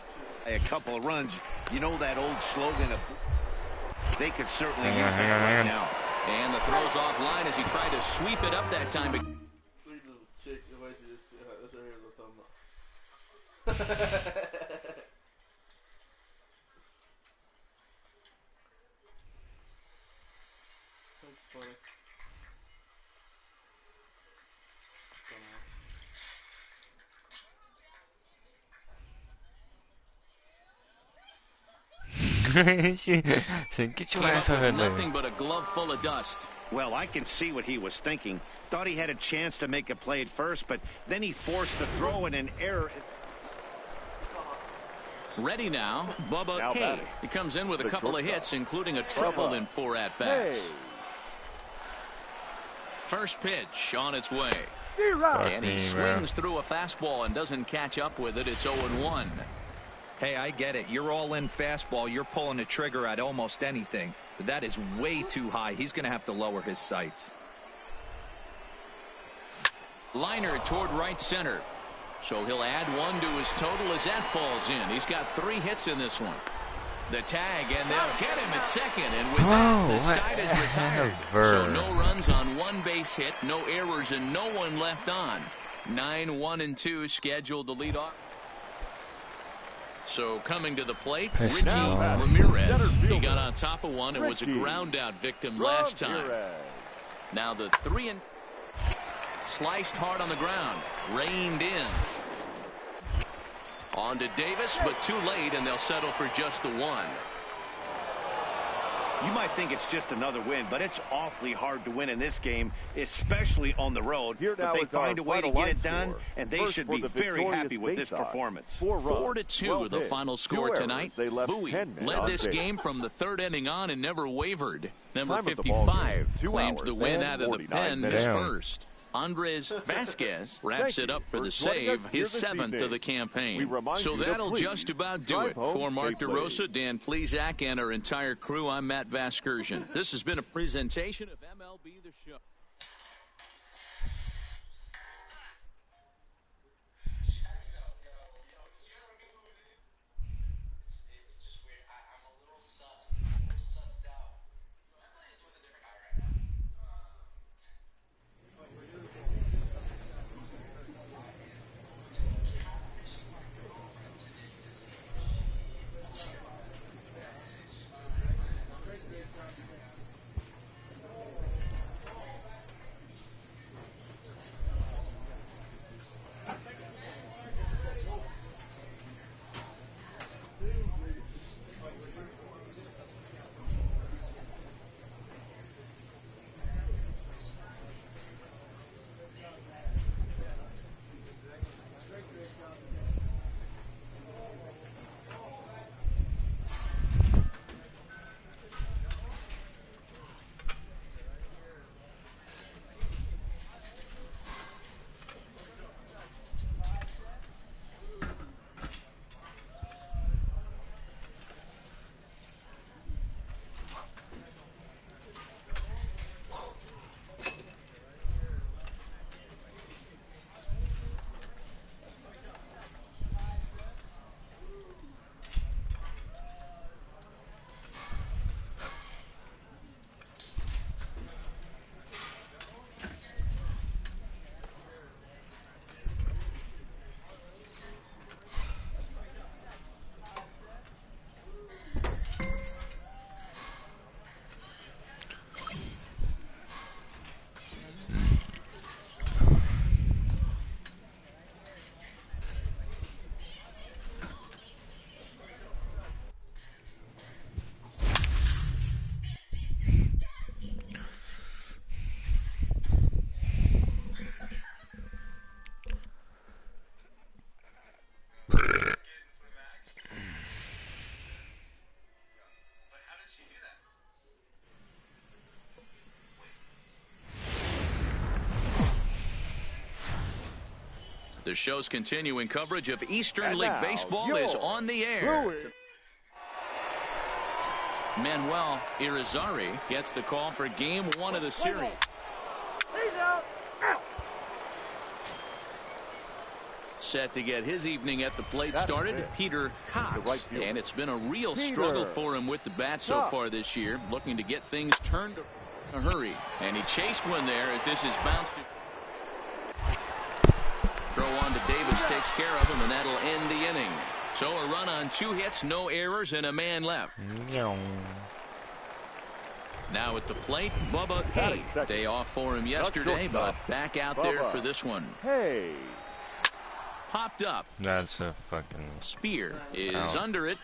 a couple of runs. You know that old slogan of they could certainly use that right now. And the throw's offline as he tried to sweep it up that time. That's funny. She said, get your ass out of there. Nothing but a glove full of dust. Well, I can see what he was thinking. Thought he had a chance to make a play at first, but then he forced the throw in an error. Ready now, Bubba Hay. He comes in with a couple of hits, including a triple in 4 at-bats. First pitch on its way. And he swings through a fastball and doesn't catch up with it. It's 0-1. Hey, I get it. You're all in fastball. You're pulling the trigger at almost anything. But that is way too high. He's going to have to lower his sights. Liner toward right center. So he'll add 1 to his total as that falls in. He's got 3 hits in this one. The tag, and they'll get him at second. And with that, the side is retired. So no runs on 1 base hit, no errors, and no one left on. 9-1-2 scheduled to lead off. So coming to the plate, Pissed Ricky off. Ramirez. He got on top of one and was a ground out victim last time. Now the 3 and sliced hard on the ground, reined in. On to Davis, but too late, and they'll settle for just the 1. You might think it's just another win, but it's awfully hard to win in this game, especially on the road. But they find a way to get it done, and they should be very happy with this performance. 4-2, the final score tonight. Bowie led this game from the 3rd inning on and never wavered. Number 55 claims the win out of the pen, his first. Andres Vasquez wraps it up for the save, his 7th of the campaign. So that'll just about do it. For Mark DeRosa, Dan Plesac, and our entire crew, I'm Matt Vasgersian. This has been a presentation of MLB The Show. The show's continuing coverage of Eastern League Baseball is on the air. Manuel Irizarry gets the call for Game 1 of the series. He's out. Set to get his evening at the plate started, Peter Cox. And it's been a real struggle for him with the bat so far this year, looking to get things turned in a hurry. And he chased one there as this is bounced. Throw on to Davis takes care of him, and that'll end the inning. So a run on 2 hits, no errors, and a man left. Now at the plate, Bubba Hay. Day off for him yesterday, but back out there for this one. Hey. Popped up. That's a fucking... Spear is under it.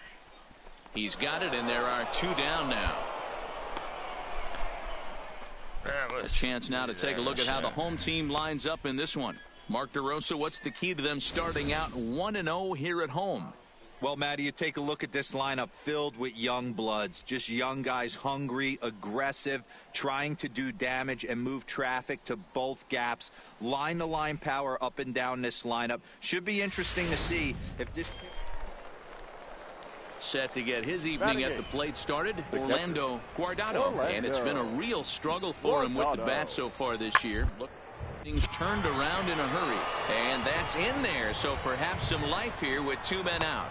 He's got it, and there are 2 down now. A chance now to take a look at how the home team lines up in this one. Mark DeRosa, what's the key to them starting out 1-0 here at home? Well, Matty, you take a look at this lineup filled with young bloods, just young guys, hungry, aggressive, trying to do damage and move traffic to both gaps. Line-to-line power up and down this lineup. Should be interesting to see if this... Set to get his evening at the plate started, Orlando Guardado. And it's been a real struggle for him with the bat so far this year. Look. Things turned around in a hurry, and that's in there, so perhaps some life here with 2 men out.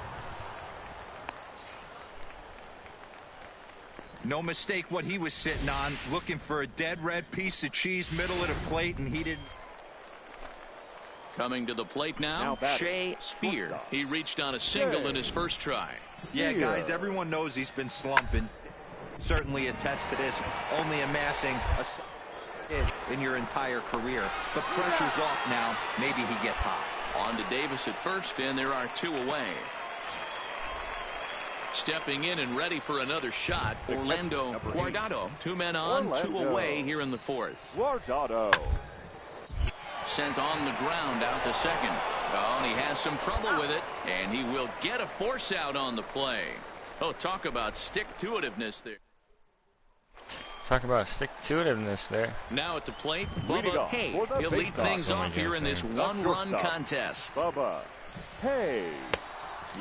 No mistake what he was sitting on, looking for a dead red piece of cheese middle of the plate, and he didn't. Coming to the plate now Shea Spear. He reached on a single in his first try. Yeah, guys, everyone knows he's been slumping. Certainly attests to this, only amassing a hit in your entire career. But pressure's off now. Maybe he gets hot. On to Davis at first, and there are 2 away. Stepping in and ready for another shot, Orlando Guardado. 2 men on, 2 away here in the 4th. Guardado. Sent on the ground out to second. Oh, and he has some trouble with it, and he will get a force out on the play. Oh, talk about stick-to-itiveness there. Talk about stick-to-itiveness there. Now at the plate, Bubba Hay. He'll lead things off here in this one-run contest. Bubba Hay.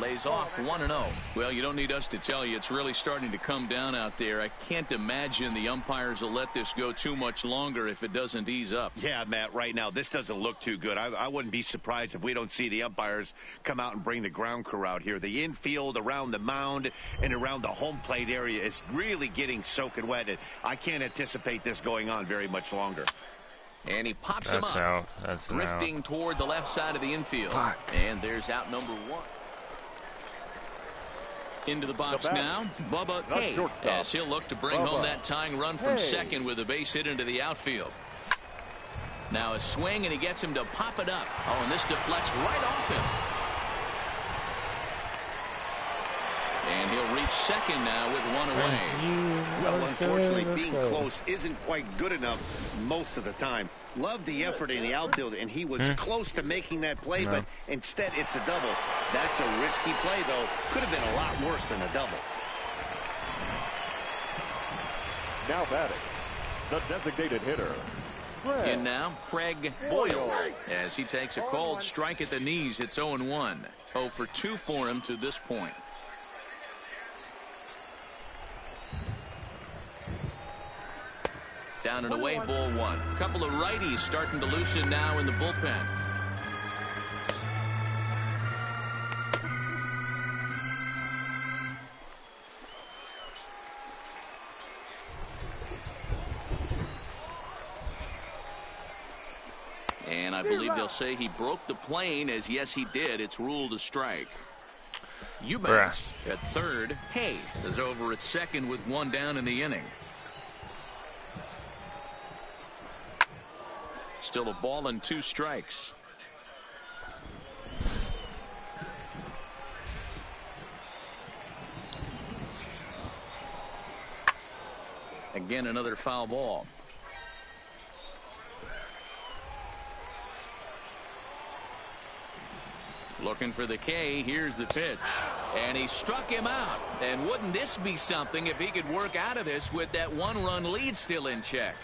Lays off 1-0. Well, you don't need us to tell you it's really starting to come down out there. I can't imagine the umpires will let this go too much longer if it doesn't ease up. Yeah, Matt, right now this doesn't look too good. I wouldn't be surprised if we don't see the umpires come out and bring the ground crew out here. The infield around the mound and around the home plate area is really getting soaking wet. I can't anticipate this going on very much longer. And he pops him up. Out. That's drifting toward the left side of the infield. Fuck. And there's out number 1. Into the box now, Bubba Hay, as he'll look to bring home that tying run from second with a base hit into the outfield. Now a swing, and he gets him to pop it up. Oh, and this deflects right off him. And he'll reach second now with 1 away. Well, unfortunately, being close isn't quite good enough most of the time. Loved the effort in the outfield, and he was close to making that play, but instead it's a double. That's a risky play, though. Could have been a lot worse than a double. Now batting, the designated hitter. In now, Craig Boyle, as he takes a cold strike at the knees. It's 0-1. 0 for 2 for him to this point. Down and away, ball 1. Couple of righties starting to loosen now in the bullpen. And I believe they'll say he broke the plane, as yes he did. It's ruled a strike. Eubanks at third. Hay is over at second with 1 down in the inning. Still a ball and 2 strikes. Again, another foul ball. Looking for the K. Here's the pitch. And he struck him out. And wouldn't this be something if he could work out of this with that 1-run lead still in check?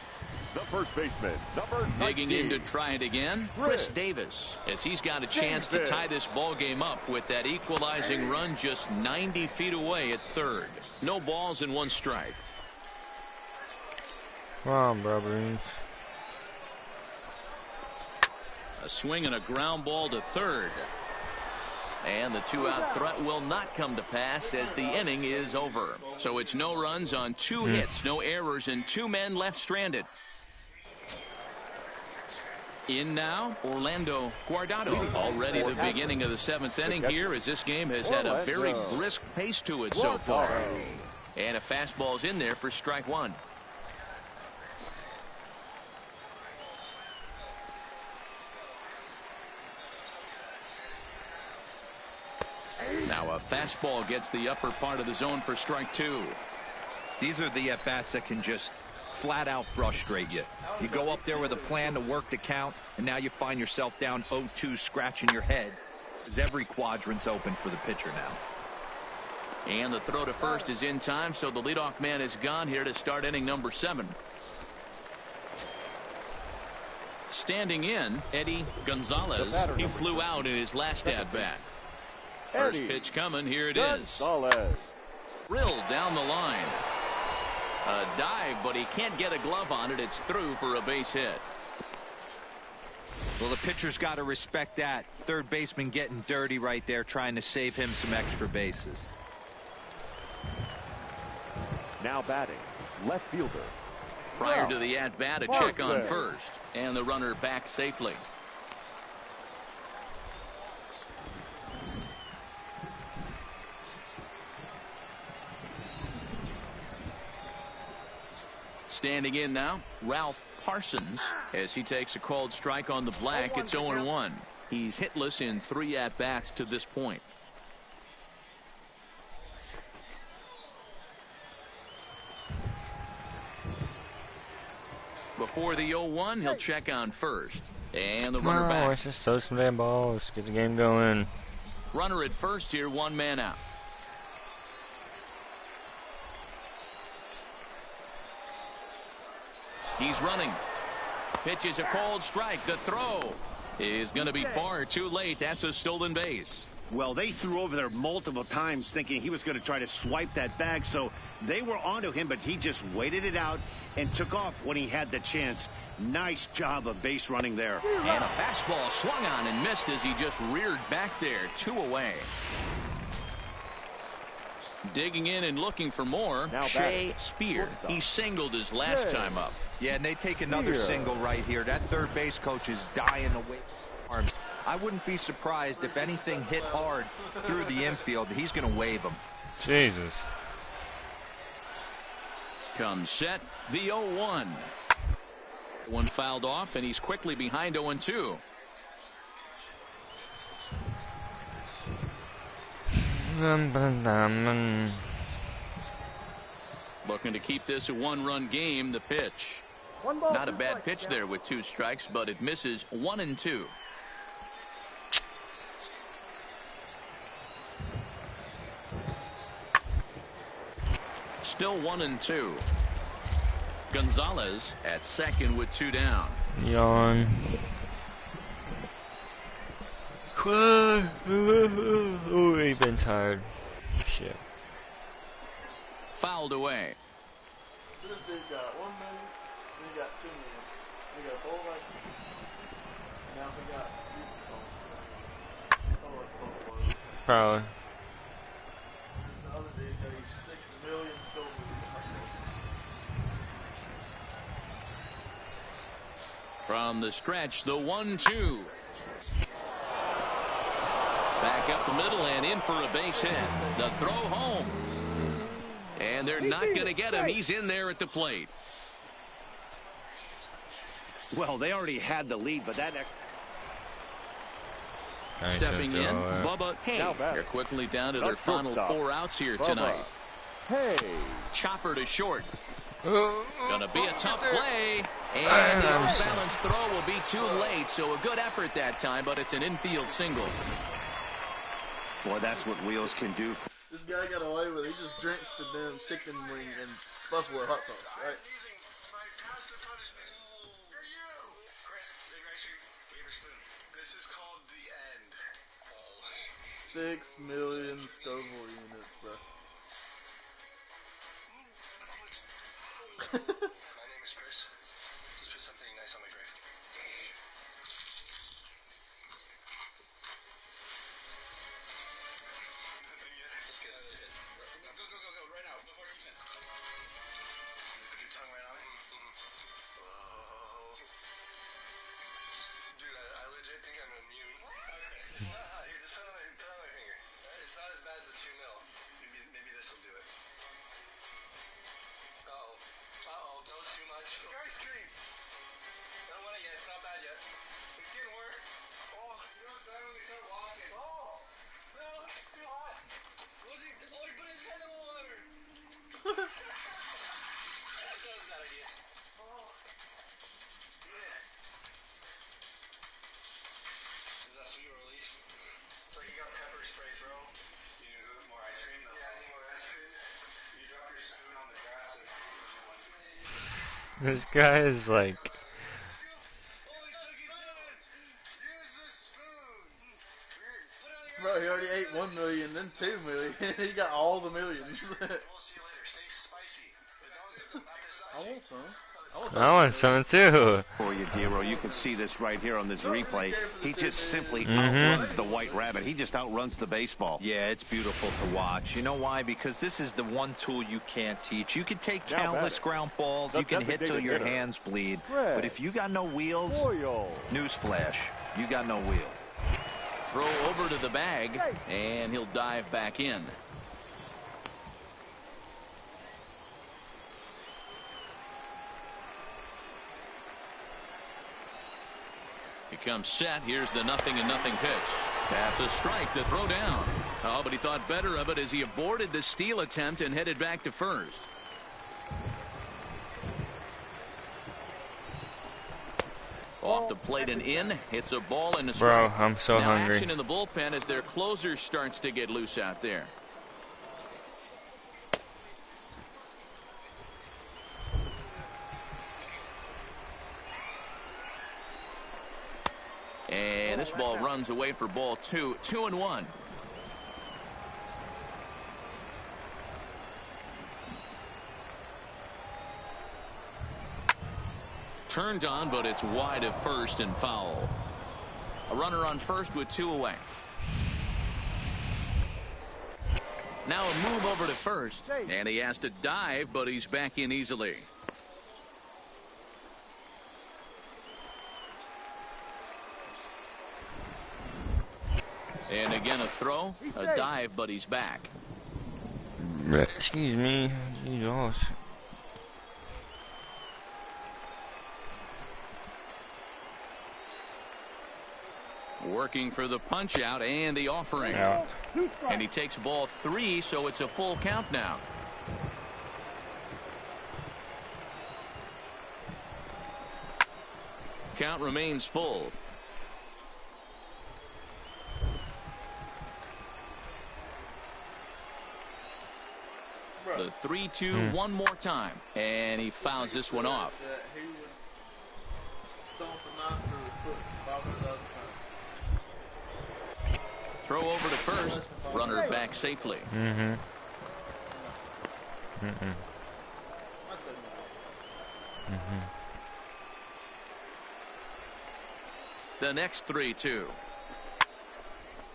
The first baseman, number 19. Digging in to try it again, Chris Davis, as he's got a chance to tie this ball game up with that equalizing run just 90 feet away at third. No balls and 1 strike. Come on, bro. A swing and a ground ball to third. And the 2-out threat will not come to pass as the inning is over. So it's no runs on 2 hits, no errors, and 2 men left stranded. In now, Orlando Guardado. Already the beginning of the 7th inning here, as this game has had a very brisk pace to it so far. And a fastball's in there for strike 1. Now a fastball gets the upper part of the zone for strike 2. These are the at-bats that can just flat out frustrate you. You go up there with a plan to work the count, and now you find yourself down 0-2 scratching your head, because every quadrant's open for the pitcher now. And the throw to first is in time, so the leadoff man is gone here to start inning number 7. Standing in, Eddie Gonzalez. He flew out in his last at-bat. First pitch coming. Here it is. Drilled down the line. A dive, but he can't get a glove on it. It's through for a base hit. Well, the pitcher's got to respect that. Third baseman getting dirty right there, trying to save him some extra bases. Now batting, left fielder. Prior to the at-bat, a check on first. And the runner back safely. Standing in now, Ralph Parsons, as he takes a called strike on the black. It's 0-1. He's hitless in 3 at-bats to this point. Before the 0-1, he'll check on first. And the runner back. Let's just throw some damn balls. Get the game going. Runner at first here, 1 man out. He's running. Pitches a called strike. The throw is going to be far too late. That's a stolen base. Well, they threw over there multiple times thinking he was going to try to swipe that bag, so they were onto him, but he just waited it out and took off when he had the chance. Nice job of base running there. And a fastball swung on and missed as he just reared back there. 2 away. Digging in and looking for more, Shea Spear. He singled his last time up. Yeah, and they take another single right here. That third base coach is dying away from arms. I wouldn't be surprised if anything hit hard through the infield. He's going to wave him. Jesus. Comes set, the 0-1. One fouled off, and he's quickly behind 0-2. Looking to keep this a 1-run game. The pitch. Not a bad pitch there with 2 strikes, but it misses 1-2. Still 1-2. Gonzalez at second with 2 down. Yawn. Oh, we've been tired. Shit. Fouled away. This dude got 1 million, then he got 2 million. He got both like, now he got something. Probably. The other dude got 6 million silver. From the stretch, the 1-2. Back up the middle and in for a base hit. The throw home. And they're not going to get him. He's in there at the plate. Well, they already had the lead, but that... Stepping in, Bubba Hay. They're quickly down to their final 4 outs here tonight. Hey. Chopper to short. Gonna be a tough play, and the off-balance throw will be too late, so a good effort that time, but it's an infield single. Boy, that's what Wheels can do. This guy got away with it. He just drenched the damn chicken wing in buffalo hot sauce, right? This is called the end. 6 million Scoville units, bro. My name is Chris. Just put something nice on my grave. Go, right now, before it's sent. Put your tongue right on it. Whoa. Dude, I legit think I'm immune. Chris, here, just put it on my finger. It's not as bad as the 2 mil. Maybe this will do it. Uh-oh, that was too much. Ice cream! I don't want it yet, it's not bad yet. It's getting worse. Oh, you don't die when we start walking. Oh, no, it's too hot. What's he? Oh, he put his head in the water. That was a bad idea. Oh, yeah. Is that sweet relief? It's like you got pepper spray, bro. Do you need more ice cream, though? Yeah, I need more ice cream. You drop your spoon on the grass and... This guy is like... Bro, he already ate 1 million, then 2 million. He got all the millions. We'll see you later. Stay spicy. I want some. I want some too. For you, Dero, you can see this right here on this replay. He just simply outruns the white rabbit. He just outruns the baseball. Yeah, it's beautiful to watch. You know why? Because this is the one tool you can't teach. You can take countless ground balls. You can hit till your hands bleed. But if you got no wheels, newsflash, you got no wheel. Throw over to the bag, and he'll dive back in. comes set. Here's the 0-0 pitch. That's a strike to throw down. Oh, but he thought better of it as he aborted the steal attempt and headed back to first. Off the plate and in. Hits a ball and a strike. Bro, I'm so now hungry. Action in the bullpen as their closer starts to get loose out there. And this ball runs away for ball 2. 2-1. Turned on, but it's wide of first and foul. A runner on first with 2 away. Now a move over to first, and he has to dive, but he's back in easily. And again a throw, a dive, but he's back. Excuse me. Jesus. Working for the punch out and the offering. Out. And he takes ball 3, so it's a full count now. Count remains full. The 3-2 one more time, and he fouls this one off. Throw over to first, runner back safely. The next 3-2.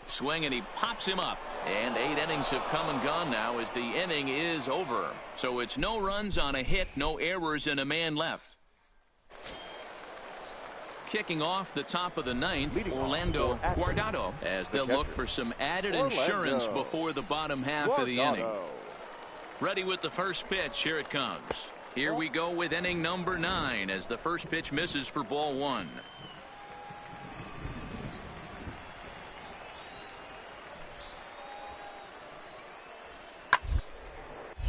Swing, and he pops him up. And 8 innings have come and gone now as the inning is over. So it's no runs on a hit, no errors, and a man left. Kicking off the top of the 9th, Orlando Guardado, as they'll look for some added insurance before the bottom half of the inning. Ready with the first pitch. Here it comes. Here we go with inning number 9 as the first pitch misses for ball 1.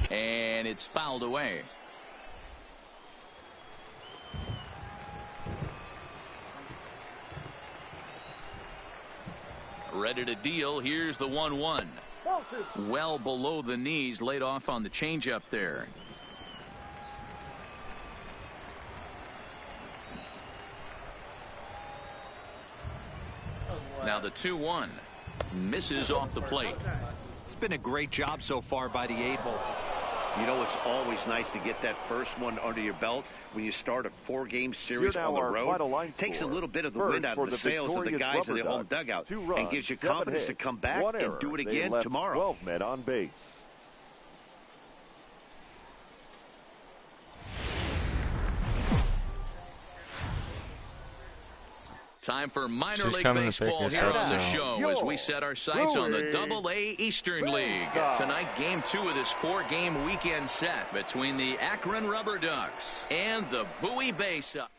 And it's fouled away. Ready to deal. Here's the 1-1. Well below the knees, laid off on the changeup there. Now the 2-1 misses off the plate. It's been a great job so far by the 8-hole. You know, it's always nice to get that first one under your belt when you start a 4-game series on the road. Takes a little bit of the wind out of the sails of the guys in the home dugout and gives you confidence to come back and do it again tomorrow. 12 men on base. Time for minor league baseball here on the show as we set our sights on the Double-A Eastern League. Tonight, game 2 of this 4-game weekend set between the Akron Rubber Ducks and the Bowie Bay Sox.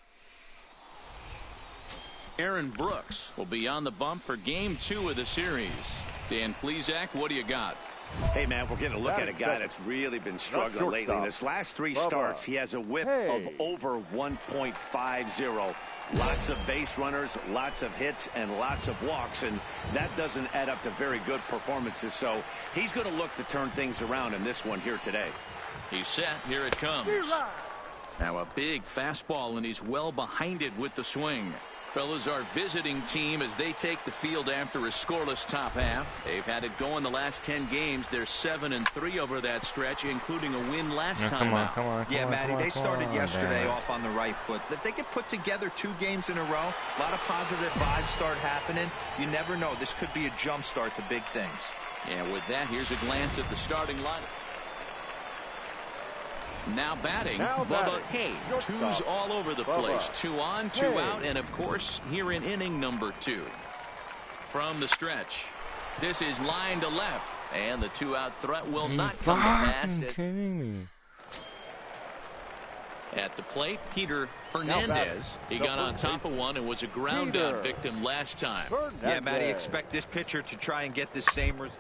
Aaron Brooks will be on the bump for game 2 of the series. Dan Plesac, what do you got? Hey, man, we're getting a look at a guy that's really been struggling lately. In his last 3 starts, he has a whip of over 1.50. Lots of base runners, lots of hits, and lots of walks, and that doesn't add up to very good performances. So he's going to look to turn things around in this one here today. He's set. Here it comes. Now a big fastball, and he's well behind it with the swing. Fellas, our visiting team as they take the field after a scoreless top half. They've had it going the last 10 games. They're 7-3 over that stretch, including a win last time out. Come on, Matty, they started yesterday off on the right foot. If they could put together 2 games in a row, a lot of positive vibes start happening. You never know. This could be a jump start to big things. And with that, here's a glance at the starting lineup. Now batting, Bubba Hay. 2s all over the place. 2 on, 2 out, and of course, here in inning number 2. From the stretch, this is line to left, and the 2-out threat will not come to pass. At the plate, Peter Fernandez. He got on top of one and was a ground out victim last time. Yeah, Matty, expect this pitcher to try and get the same result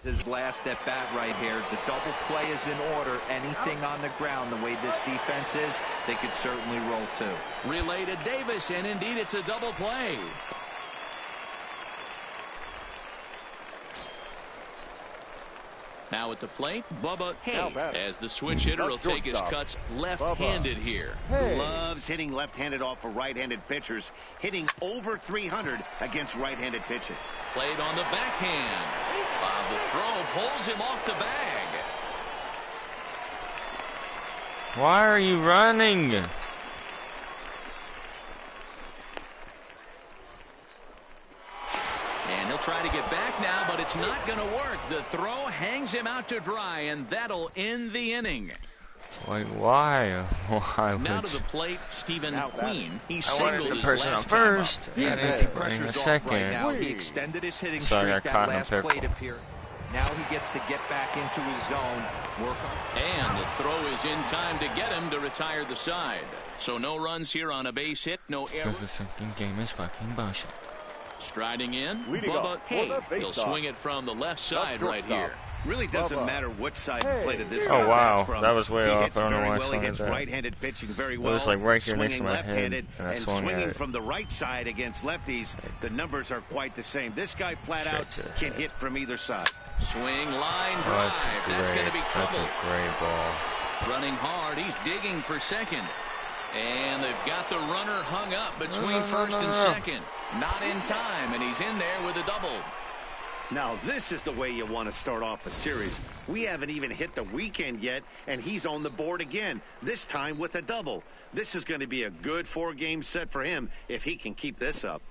as his last at bat right here. The double play is in order. Anything on the ground, the way this defense is, they could certainly roll too. Relay to Davis, and indeed it's a double play. Now at the plate, Bubba Hay, as the switch hitter will take his cuts left-handed here. Loves hitting left-handed off of right-handed pitchers, hitting over 300 against right-handed pitches. Played on the backhand. The throw pulls him off the bag. Why are you running? And he'll try to get back now, but it's not going to work. The throw hangs him out to dry, and that'll end the inning. Like, why? Why now to the plate, Stephen Queen. He I wanted singled the his person on last time up. first. I didn't put in a second. Right now. He extended his hitting So I streak got caught that in a last pickle. plate appearance. Now he gets to get back into his zone, work on. And the throw is in time to get him to retire the side. So no runs here on a base hit, no errors. Because the second game is fucking bullshit. Striding in, Leading Bubba off for Hay. the He'll faceoff. swing it from the left side right here. Really doesn't matter which side you play to this Oh, guy wow. bats from. That was way he off. Hits I don't know very why I well. swung He at hits that. right-handed pitching very It well. was like right here next to swinging my head, left-handed and I and swung at swinging it. from the right side against lefties. The numbers are quite the same. This guy flat out Straight to the can head. hit from either side. Swing, line, Oh, drive. that's That's going to be great. trouble. That's a great ball. Running hard. He's digging for second. And they've got the runner hung up between first and second. Not in time, and he's in there with a double. Now, this is the way you want to start off a series. We haven't even hit the weekend yet, and he's on the board again, this time with a double. This is going to be a good 4-game set for him if he can keep this up.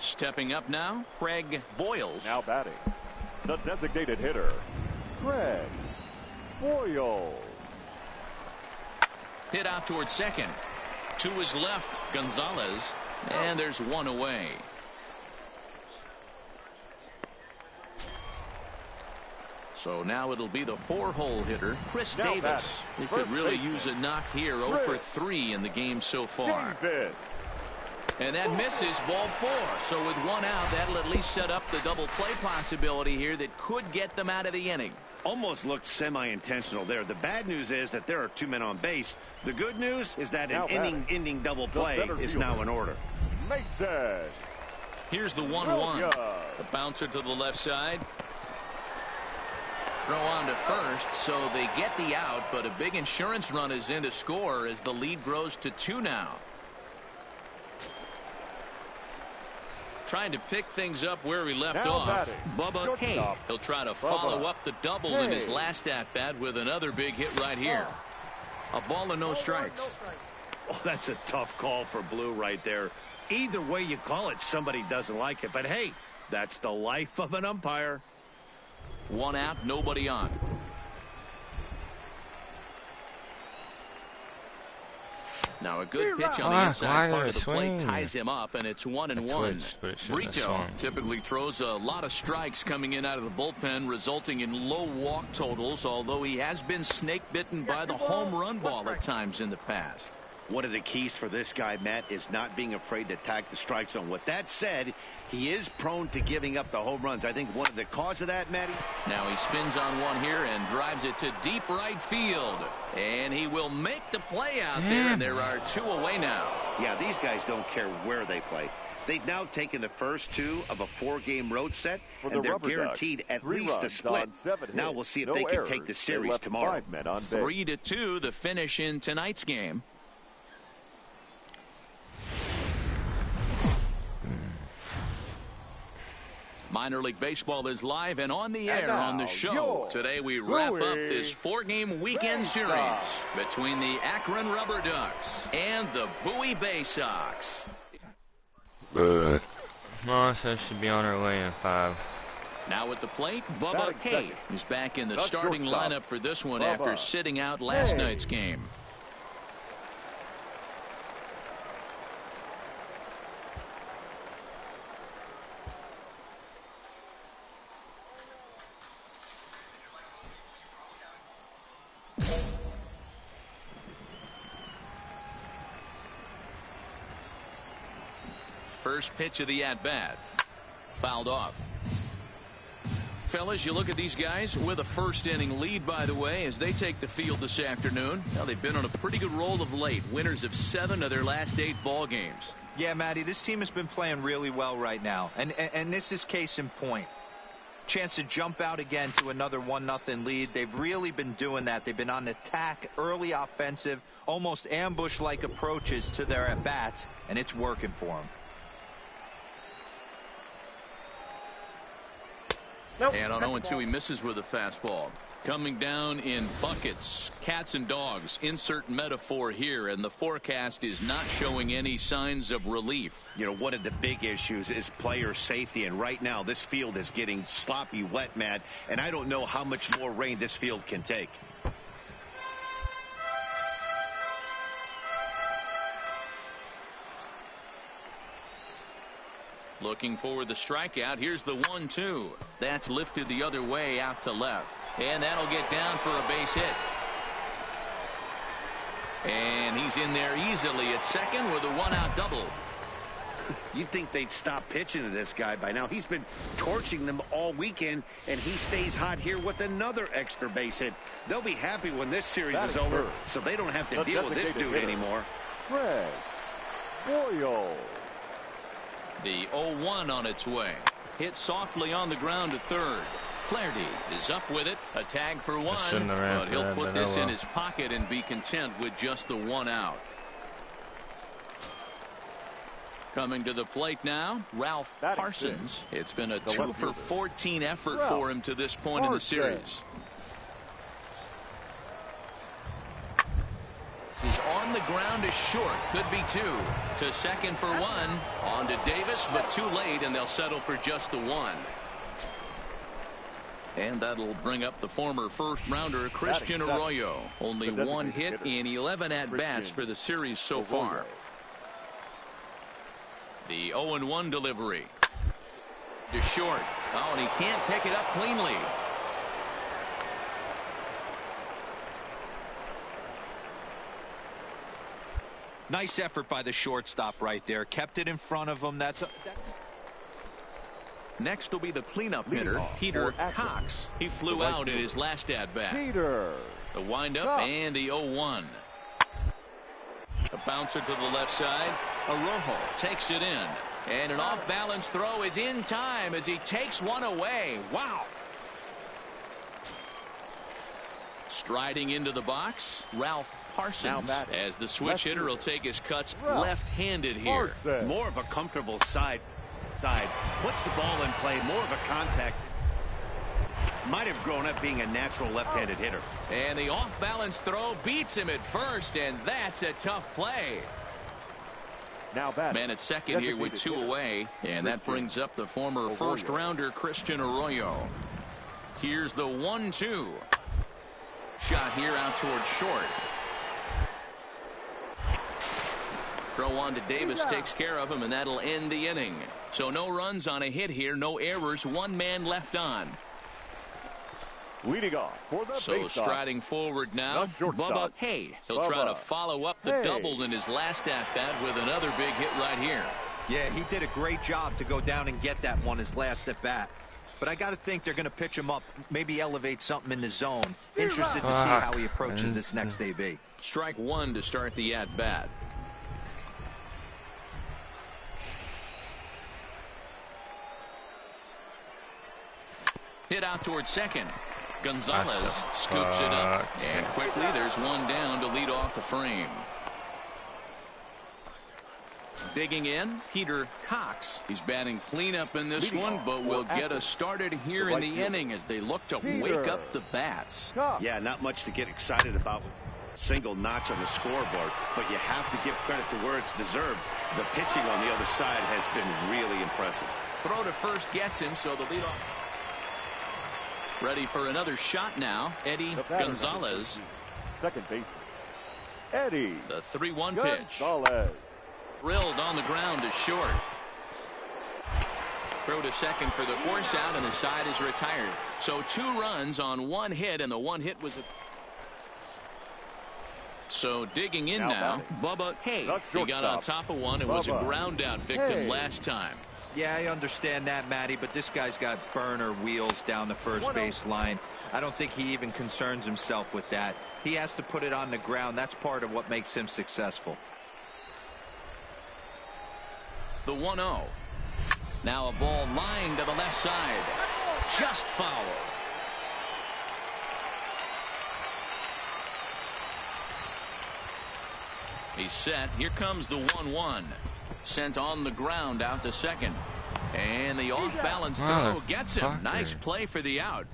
Stepping up now, Craig Boyles. Now batting, the designated hitter, Craig Boyles. Hit out towards second. To his left, Gonzalez. And there's one away. So now it'll be the 4-hole hitter, Chris Now Davis. batting, He could first really baseman, use a knock here. 0 for 3 in the game so far. Davis. And that misses, ball 4. So with one out, that'll at least set up the double play possibility here that could get them out of the inning. Almost looked semi-intentional there. The bad news is that there are 2 men on base. The good news is that Now an batting, inning-ending double the play center is fielder, now in order. Mason. Here's the 1-1. Williams. The bouncer to the left side. Throw on to first, so they get the out, but a big insurance run is in to score as the lead grows to 2 now. Trying to pick things up where he left Now off. batting, Bubba Hay. shortstop, He'll try to Bubba follow up the double in his Hay. last at-bat with another big hit right here. A ball and no strikes. Oh, that's a tough call for Blue right there. Either way you call it, somebody doesn't like it. But hey, that's the life of an umpire. 1 out, nobody on. Now a good pitch on the Why inside did part it of the plate swing? ties him up, and it's 1-1. switched, but it shouldn't have Brito swung. typically throws a lot of strikes coming in out of the bullpen, resulting in low walk totals, although he has been snake bitten by the home run ball at times in the past. One of the keys for this guy, Matt, is not being afraid to attack the strike zone. With that said, he is prone to giving up the home runs. I think one of the cause of that, Matty. Now he spins on one here and drives it to deep right field. And he will make the play out there, and there are 2 away now. Yeah, these guys don't care where they play. They've now taken the first 2 of a 4-game road set, For the and they're Rubber guaranteed Ducks, at 3 least a runs split. on 7 Now hits, we'll see if no they can errors. take the They series left tomorrow. 5 men on base. 3-2, the finish in tonight's game. Minor League Baseball is live and on the air now, on the show. your Today we wrap up Louis this 4-game weekend series Baseball. between the Akron Rubber Ducks and the Bowie Bay Sox. Melissa should be on her way in 5. Now at the plate, Bubba Batting Hay second. is back in the The starting shortstop, lineup for this one Bubba after sitting out last Hay. night's game. First pitch of the at-bat. Fouled off. Fellas, you look at these guys with a first inning lead, by the way, as they take the field this afternoon. Now, they've been on a pretty good roll of late. Winners of 7 of their last 8 ball games. Yeah, Matty, this team has been playing really well right now. And this is case in point. Chance to jump out again to another 1-0 lead. They've really been doing that. They've been on attack, early offensive, almost ambush-like approaches to their at-bats, and it's working for them. Nope. And on 0-2, he misses with a fastball. Coming down in buckets, cats and dogs, insert metaphor here, and the forecast is not showing any signs of relief. You know, one of the big issues is player safety, and right now this field is getting sloppy wet, Matt, and I don't know how much more rain this field can take. Looking for the strikeout. Here's the 1-2. That's lifted the other way out to left. And that'll get down for a base hit. And he's in there easily at second with a 1-out double. You'd think they'd stop pitching to this guy by now. He's been torching them all weekend, and he stays hot here with another extra base hit. They'll be happy when this series is over, so they don't have to deal with this dude anymore. Greg Boyle. The 0-1 on its way. Hit softly on the ground to third. Flaherty is up with it. A tag for 1. But he'll put this in his pocket and be content with just the 1 out. Coming to the plate now, Ralph Parsons. It's been a 2 for 14 effort for him to this point in the series. Is on the ground is short. Could be 2. To second for 1. On to Davis, but too late, and they'll settle for just the 1. And that'll bring up the former first-rounder Christian Arroyo. Only 1 hit in 11 at-bats for the series so far. The 0-1 delivery. To short. Oh, and he can't pick it up cleanly. Nice effort by the shortstop right there. Kept it in front of him. Next will be the cleanup hitter, Peter Cox. He flew out in his last at-bat. The windup and the 0-1. A bouncer to the left side. Arroyo takes it in. And an off-balance throw is in time as he takes one away. Wow. Striding into the box, Ralph Parsons, as the switch hitter will take his cuts left-handed here. More of a comfortable side. Puts the ball in play. More of a contact. Might have grown up being a natural left-handed hitter. And the off-balance throw beats him at first, and that's a tough play. Man at second here with 2 away, and that brings up the former first-rounder Christian Arroyo. Here's the 1-2. Shot here out towards short. Throw on to Davis, takes care of him, and that'll end the inning. So no runs on a hit here, no errors, 1 man left on. Leading off for the so striding forward now, Bubba Hay. He'll try to follow up the double in his last at-bat with another big hit right here. Yeah, he did a great job to go down and get that one his last at-bat. But I got to think they're going to pitch him up, maybe elevate something in the zone. Interested to see how he approaches this next AB. Strike 1 to start the at-bat. Hit out towards second. Gonzalez scoops it up. And quickly there's 1 down to lead off the frame. Digging in, Peter Cox. He's batting cleanup in this one, but will get us started here in the inning as they look to wake up the bats. Yeah, not much to get excited about. Single notch on the scoreboard, but you have to give credit to where it's deserved. The pitching on the other side has been really impressive. Throw to first gets him, so the leadoff. Ready for another shot now, Eddie Gonzalez. Second baseman, Eddie. The 3-1 pitch. Gonzalez. Drilled on the ground to short. Throw to second for the force out, and the side is retired. So 2 runs on 1 hit, and the 1 hit was So digging in now, Bubba Hay. He got on top of one and was a ground out victim last time. Yeah, I understand that, Matty, but this guy's got burner wheels down the first base line. I don't think he even concerns himself with that. He has to put it on the ground. That's part of what makes him successful. The 1-0. Now a ball lined to the left side. Just foul. He's set. Here comes the 1-1. Sent on the ground out to second. And the off-balance throw gets him. Nice play for the out.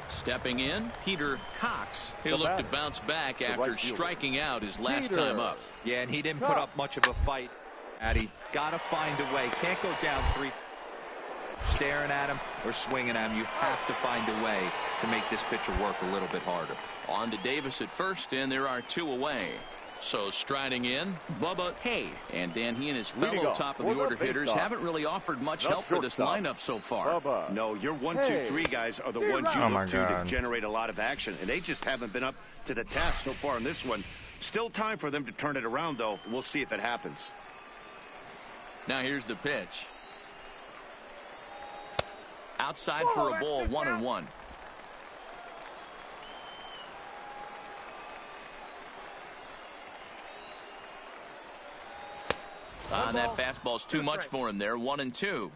Stepping in, Peter Cox. He'll look to bounce back after striking out his last time up. Yeah, and he didn't put up much of a fight, Addy. Got to find a way. Can't go down 3. Staring at him or swinging at him. You have to find a way to make this pitcher work a little bit harder. On to Davis at first, and there are 2 away. So striding in, Bubba Hay. And Dan, he and his fellow top of the order hitters haven't really offered much help for this lineup so far. No, your 1, 2, 3 guys are the ones you look to generate a lot of action, and they just haven't been up to the task so far in this one. Still time for them to turn it around, though. We'll see if it happens. Now here's the pitch. Outside for a ball, 1-1. That fastball's too much for him there. 1-2.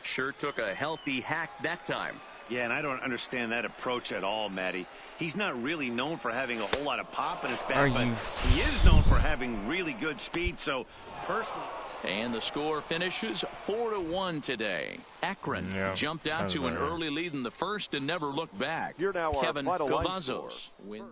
Sure took a healthy hack that time. Yeah, and I don't understand that approach at all, Matty. He's not really known for having a whole lot of pop in his bat, but he is known for having really good speed. So personally. And the score finishes 4-1 today. Akron jumped out to an early lead in the first and never looked back. Here now Kevin our final line Cavazos wins.